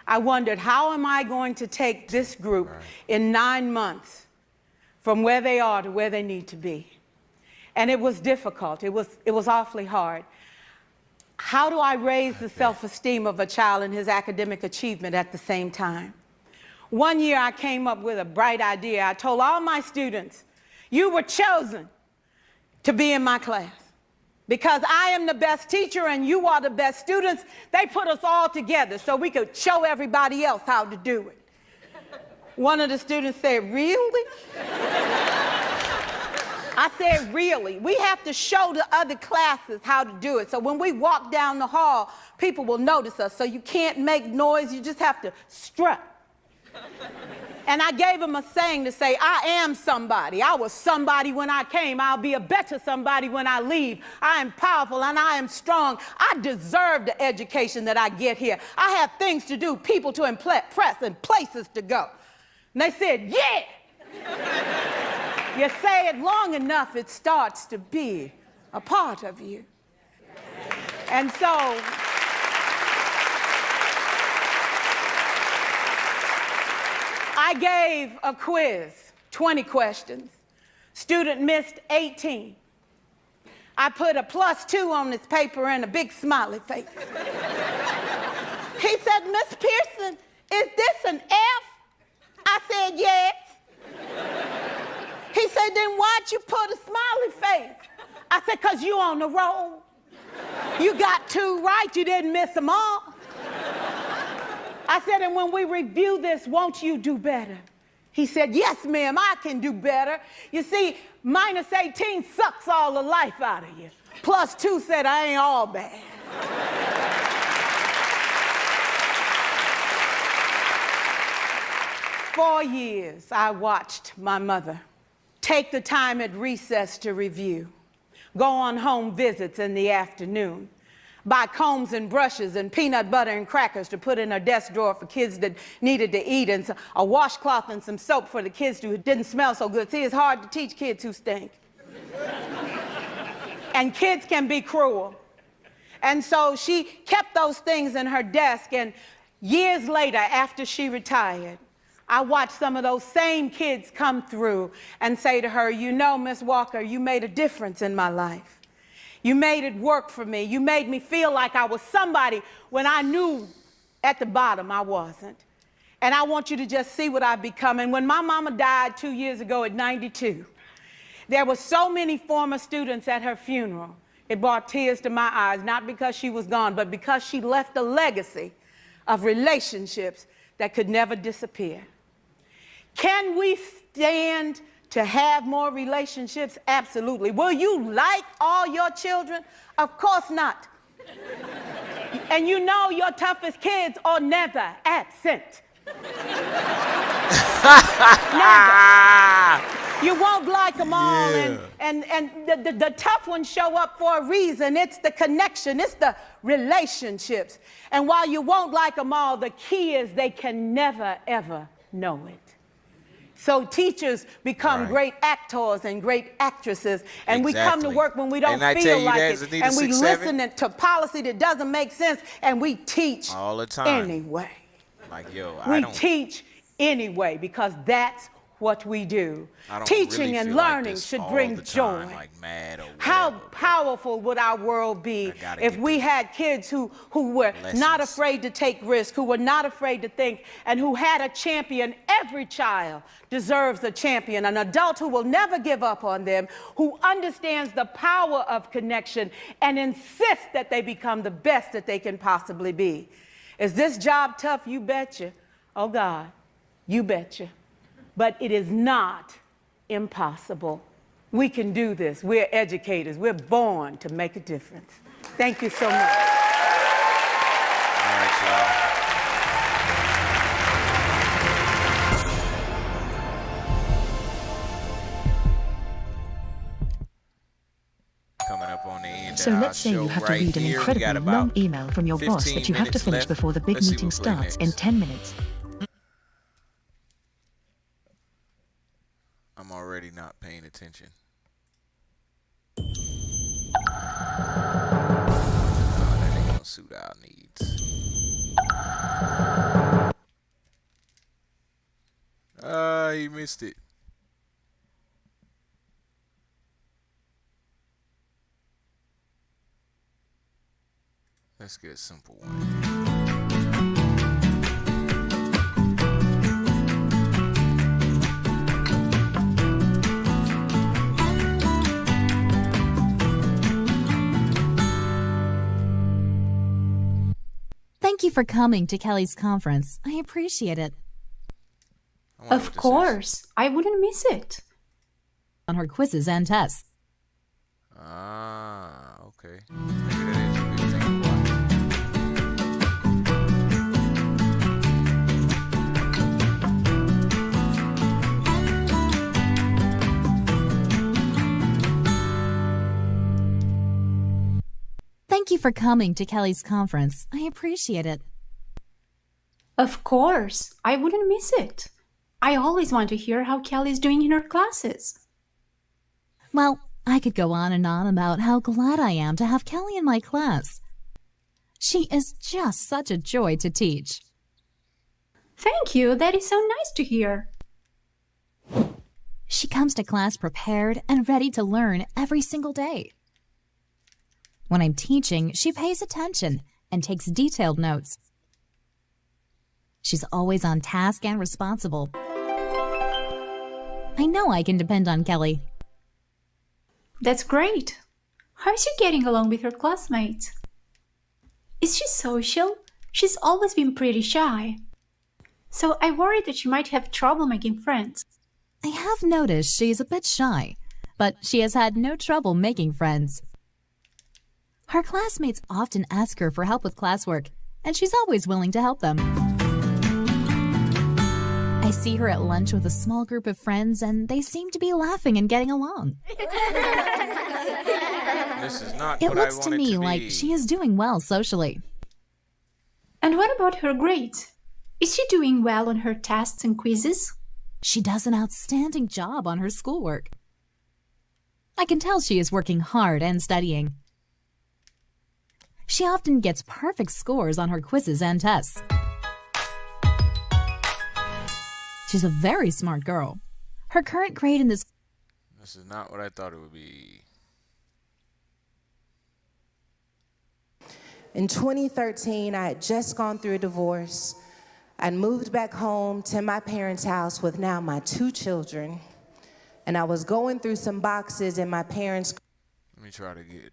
S14: I wondered, how am I going to take this group in 9 months from where they are to where they need to be? And it was difficult. It was awfully hard. How do I raise the self-esteem of a child and his academic achievement at the same time? One year I came up with a bright idea. I told all my students, you were chosen to be in my class. Because I am the best teacher and you are the best students, they put us all together so we could show everybody else how to do it. One of the students said, really? I said, really? We have to show the other classes how to do it. So when we walk down the hall, people will notice us. So you can't make noise, you just have to strut. And I gave him a saying to say, I am somebody. I was somebody when I came. I'll be a better somebody when I leave. I am powerful and I am strong. I deserve the education that I get here. I have things to do, people to impress, and places to go. And they said, yeah. You say it long enough, it starts to be a part of you. And so, I gave a quiz, 20 questions. Student missed 18. I put a +2 on this paper and a big smiley face. He said, Miss Pearson, is this an F? I said, yes. He said, then why'd you put a smiley face? I said, because you on the roll. You got 2 right, you didn't miss them all. I said, and when we review this, won't you do better? He said, yes, ma'am, I can do better. You see, -18 sucks all the life out of you. +2 said, I ain't all bad. For years, I watched my mother take the time at recess to review, go on home visits in the afternoon, buy combs and brushes and peanut butter and crackers to put in her desk drawer for kids that needed to eat, and a washcloth and some soap for the kids who didn't smell so good. See, it's hard to teach kids who stink. And kids can be cruel. And so she kept those things in her desk, and years later, after she retired, I watched some of those same kids come through and say to her, you know, Miss Walker, you made a difference in my life. You made it work for me. You made me feel like I was somebody when I knew at the bottom I wasn't. And I want you to just see what I've become. And when my mama died 2 years ago at 92, There were so many former students at her funeral. It brought tears to my eyes, not because she was gone, but because she left a legacy of relationships that could never disappear. Can we stand to have more relationships? Absolutely. Will you like all your children? Of course not. And you know your toughest kids are never absent. Never. You won't like them all, and the tough ones show up for a reason. It's the connection, it's the relationships. And while you won't like them all, the key is they can never, ever know it. So teachers become great actors and great actresses, and we come to work when we don't feel like it, and we listen to policy that doesn't make sense, and we teach
S1: all the time
S14: anyway.
S1: Like, yo,
S14: We teach anyway because that's what we do. Teaching
S1: really
S14: and
S1: feel
S14: learning
S1: like
S14: should
S1: all
S14: bring
S1: the
S14: joy.
S1: time, like mad or
S14: How powerful would our world be if we had kids who were not afraid to take risks, who were not afraid to think, and who had a champion? Every child deserves a champion, an adult who will never give up on them, who understands the power of connection and insists that they become the best that they can possibly be. Is this job tough? You betcha. Oh God, you betcha. But it is not impossible. We can do this. We're educators. We're born to make a difference. Thank you so much.
S1: All right, y'all. Coming up on the end
S13: So
S1: of our
S13: let's say you
S1: show
S13: have to
S1: right
S13: read an
S1: here. We got
S13: incredibly
S1: about
S13: long email from your boss
S1: 15
S13: that you have to
S1: minutes
S13: finish
S1: left.
S13: before the big
S1: Let's see
S13: meeting
S1: what we play
S13: starts
S1: next.
S13: in 10 minutes.
S1: I'm already not paying attention. That ain't gonna suit our needs. You missed it. Let's get a simple one.
S17: Thank you for coming to Kelly's conference. I appreciate it.
S3: Of course. I wouldn't miss it.
S17: On her quizzes and tests.
S1: Ah, okay. Maybe that is a good thing to watch.
S17: Thank you for coming to Kelly's conference. I appreciate it.
S3: Of course. I wouldn't miss it. I always want to hear how Kelly's doing in her classes.
S17: Well, I could go on and on about how glad I am to have Kelly in my class. She is just such a joy to teach.
S3: Thank you. That is so nice to hear.
S17: She comes to class prepared and ready to learn every single day. When I'm teaching, she pays attention and takes detailed notes. She's always on task and responsible. I know I can depend on Kelly.
S3: That's great. How is she getting along with her classmates? Is she social? She's always been pretty shy. So I worry that she might have trouble making friends.
S17: I have noticed she's a bit shy, but she has had no trouble making friends. Her classmates often ask her for help with classwork, and she's always willing to help them. I see her at lunch with a small group of friends, and they seem to be laughing and getting along.
S1: This is not
S17: It
S1: what I
S17: looks to
S1: want it
S17: me
S1: to
S17: like
S1: be.
S17: she is doing well socially.
S3: And what about her grades? Is she doing well on her tests and quizzes?
S17: She does an outstanding job on her schoolwork. I can tell she is working hard and studying. She often gets perfect scores on her quizzes and tests. She's a very smart girl. Her current grade in this...
S1: This is not what I thought it would be.
S19: In 2013, I had just gone through a divorce. I'd moved back home to my parents' house with now my 2 children. And I was going through some boxes in my parents'
S1: Let me try to get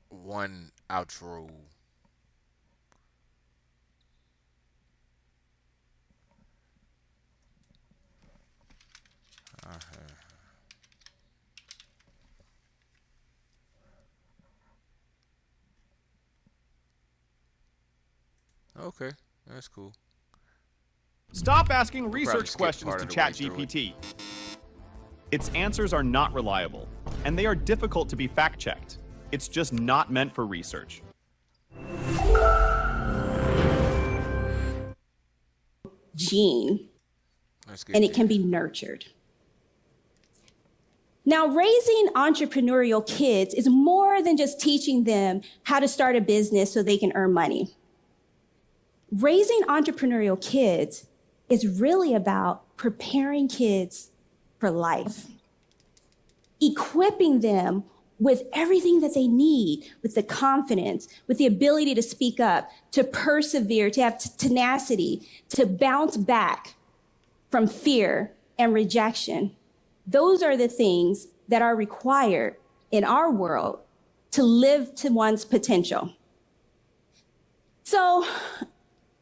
S1: one outro. Okay, that's cool.
S13: Stop asking
S1: We'll probably
S13: research
S1: skip
S13: questions
S1: part
S13: to
S1: of the way through
S13: ChatGPT. Its answers are not reliable, and they are difficult to be fact-checked. It's just not meant for research.
S16: Gene,
S1: Let's get
S16: and it can be nurtured. Now, raising entrepreneurial kids is more than just teaching them how to start a business so they can earn money. Raising entrepreneurial kids is really about preparing kids for life, equipping them with everything that they need, with the confidence, with the ability to speak up, to persevere, to have tenacity, to bounce back from fear and rejection. Those are the things that are required in our world to live to one's potential. So,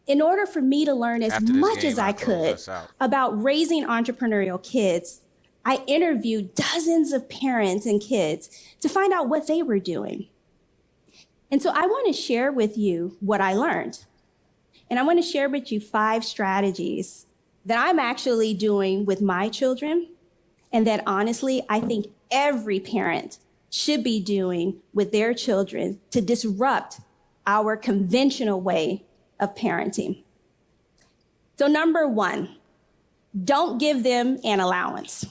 S16: in order for me to learn as much as I could about raising entrepreneurial kids, I interviewed dozens of parents and kids to find out what they were doing. And so I want to share with you what I learned. And I want to share with you 5 strategies that I'm actually doing with my children, and that honestly, I think every parent should be doing with their children to disrupt our conventional way of parenting. So number 1, don't give them an allowance.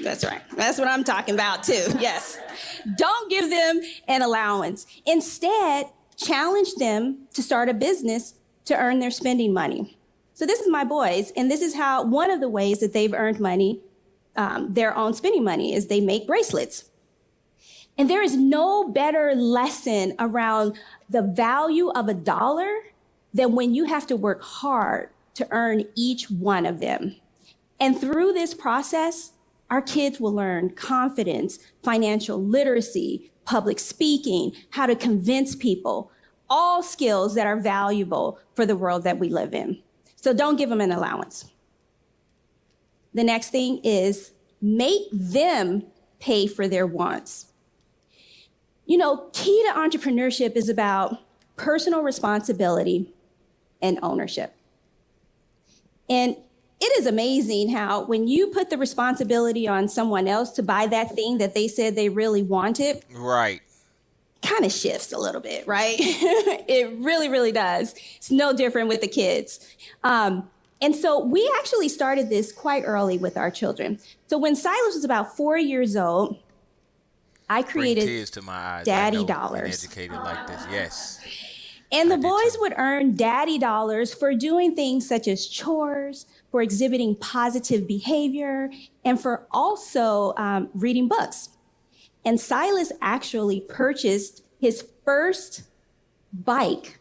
S16: That's right. That's what I'm talking about too. Yes. Don't give them an allowance. Instead, challenge them to start a business to earn their spending money. So this is my boys, and this is how one of the ways that they've earned money, their own spending money, is they make bracelets. And there is no better lesson around the value of a dollar than when you have to work hard to earn each one of them. And through this process, our kids will learn confidence, financial literacy, public speaking, how to convince people, all skills that are valuable for the world that we live in. So don't give them an allowance. The next thing is make them pay for their wants. You know, key to entrepreneurship is about personal responsibility and ownership. And it is amazing how when you put the responsibility on someone else to buy that thing that they said they really wanted,
S1: right,
S16: kind of shifts a little bit, right? It really, really does. It's no different with the kids. And so we actually started this quite early with our children. So when Silas was about 4 years old, I created
S1: Bring tears to my eyes.
S16: Daddy
S1: I know,
S16: Dollars.
S1: being educated like this, yes.
S16: And the boys would earn daddy dollars for doing things such as chores, for exhibiting positive behavior, and for also reading books. And Silas actually purchased his first bike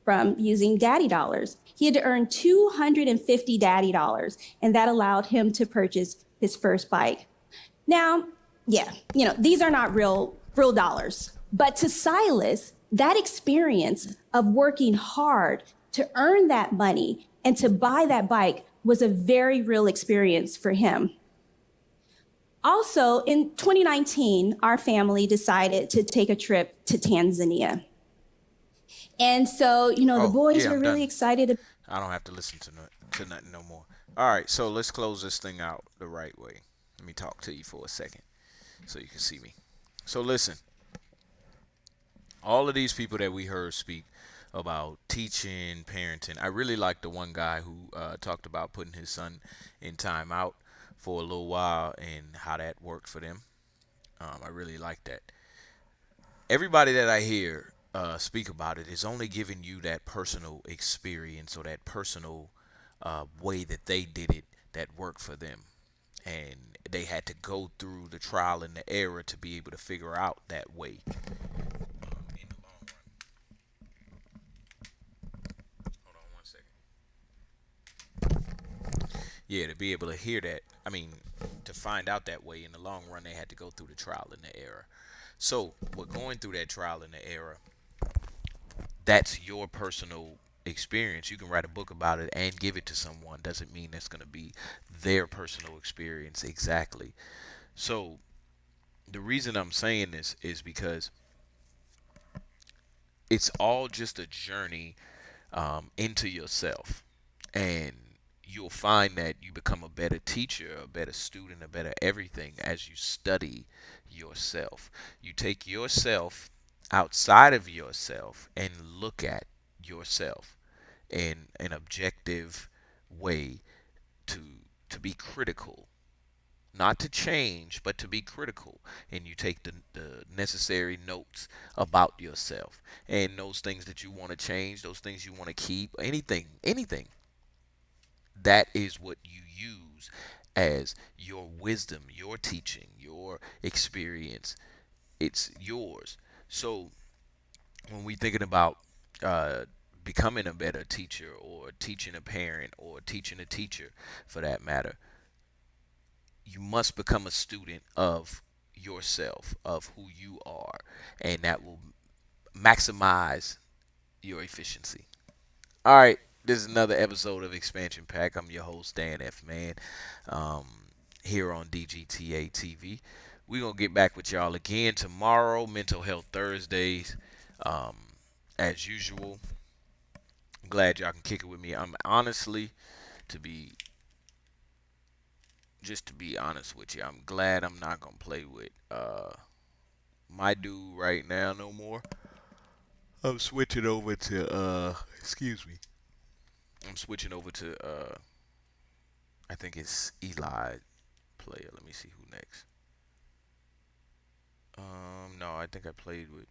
S16: from using daddy dollars. He had to earn 250 daddy dollars, and that allowed him to purchase his first bike. Now, yeah, you know, these are not real dollars, but to Silas, that experience of working hard to earn that money and to buy that bike was a very real experience for him. Also, in 2019, our family decided to take a trip to Tanzania. And so, you know, the boys were really excited.
S1: I don't have to listen to nothing no more. All right, so let's close this thing out the right way. Let me talk to you for a second so you can see me. So listen. All of these people that we heard speak about teaching, parenting, I really like the one guy who talked about putting his son in timeout for a little while and how that worked for them. I really like that. Everybody that I hear speak about it is only giving you that personal experience or that personal way that they did it that worked for them. And they had to go through the trial and the error to be able to figure out that way. Yeah, to be able to hear that. I mean, to find out that way. In the long run, they had to go through the trial and the error. So, with going through that trial and the error, that's your personal experience. You can write a book about it and give it to someone. Doesn't mean that's going to be their personal experience exactly. So, the reason I'm saying this is because it's all just a journey into yourself. And you'll find that you become a better teacher, a better student, a better everything as you study yourself. You take yourself outside of yourself and look at yourself in an objective way to be critical. Not to change, but to be critical. And you take the necessary notes about yourself. And those things that you want to change, those things you want to keep, anything. That is what you use as your wisdom, your teaching, your experience. It's yours. So when we're thinking about becoming a better teacher, or teaching a parent, or teaching a teacher for that matter, you must become a student of yourself, of who you are, and that will maximize your efficiency. All right, this is another episode of Expansion Pack. I'm your host, Dan F. Man, here on DGTA TV. We're going to get back with y'all again tomorrow, Mental Health Thursdays, as usual. I'm glad y'all can kick it with me. I'm honestly, to be honest with you, I'm glad I'm not going to play with my dude right now no more. I'm switching over to, I'm switching over to, I think it's Eli player. Let me see who next. No, I think I played with,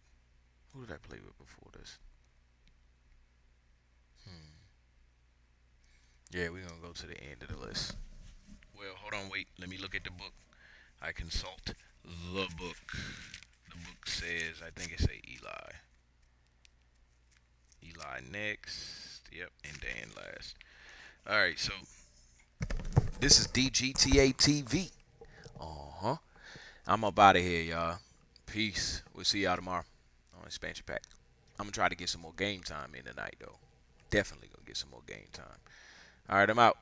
S1: who did I play with before this? Yeah, we're going to go to the end of the list. Well, hold on, wait. Let me look at the book. I consult the book. The book says, I think it say Eli. Eli next. Yep, and Dan last. All right, so this is DGTA TV. I'm up out of here, y'all. Peace. We'll see y'all tomorrow on Expansion Pack. I'm going to try to get some more game time in tonight, though. Definitely going to get some more game time. All right, I'm out.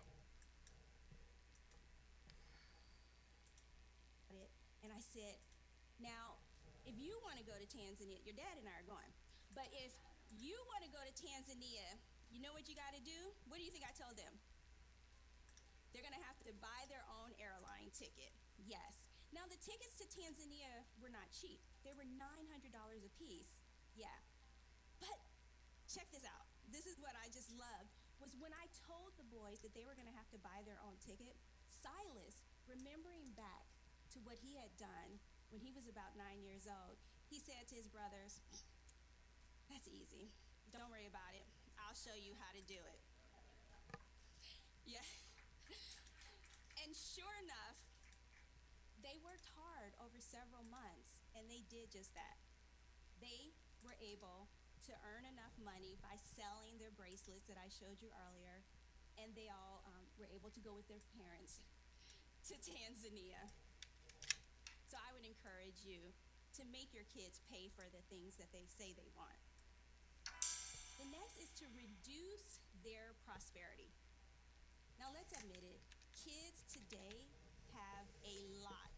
S16: And I said, now, if you want to go to Tanzania, your dad and I are going. But if you want to go to Tanzania, you know what you got to do? What do you think I told them? They're going to have to buy their own airline ticket. Yes. Now, the tickets to Tanzania were not cheap. They were $900 a piece. Yeah. But check this out. This is what I just loved, was when I told the boys that they were going to have to buy their own ticket, Silas, remembering back to what he had done when he was about 9 years old, he said to his brothers, that's easy. Don't worry about it. I'll show you how to do it. Yeah. And sure enough, they worked hard over several months, and they did just that. They were able to earn enough money by selling their bracelets that I showed you earlier, and they all were able to go with their parents to Tanzania. So I would encourage you to make your kids pay for the things that they say they want. The next is to reduce their prosperity. Now let's admit it, kids today have a lot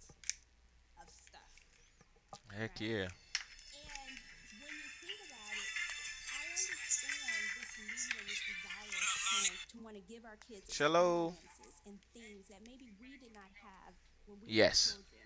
S16: of stuff.
S1: Heck yeah.
S16: And when you think about it, I understand this need and this desire as parents to want to give our kids
S1: Cello.
S16: experiences and things that maybe we did not have when we
S1: Yes.
S16: were children.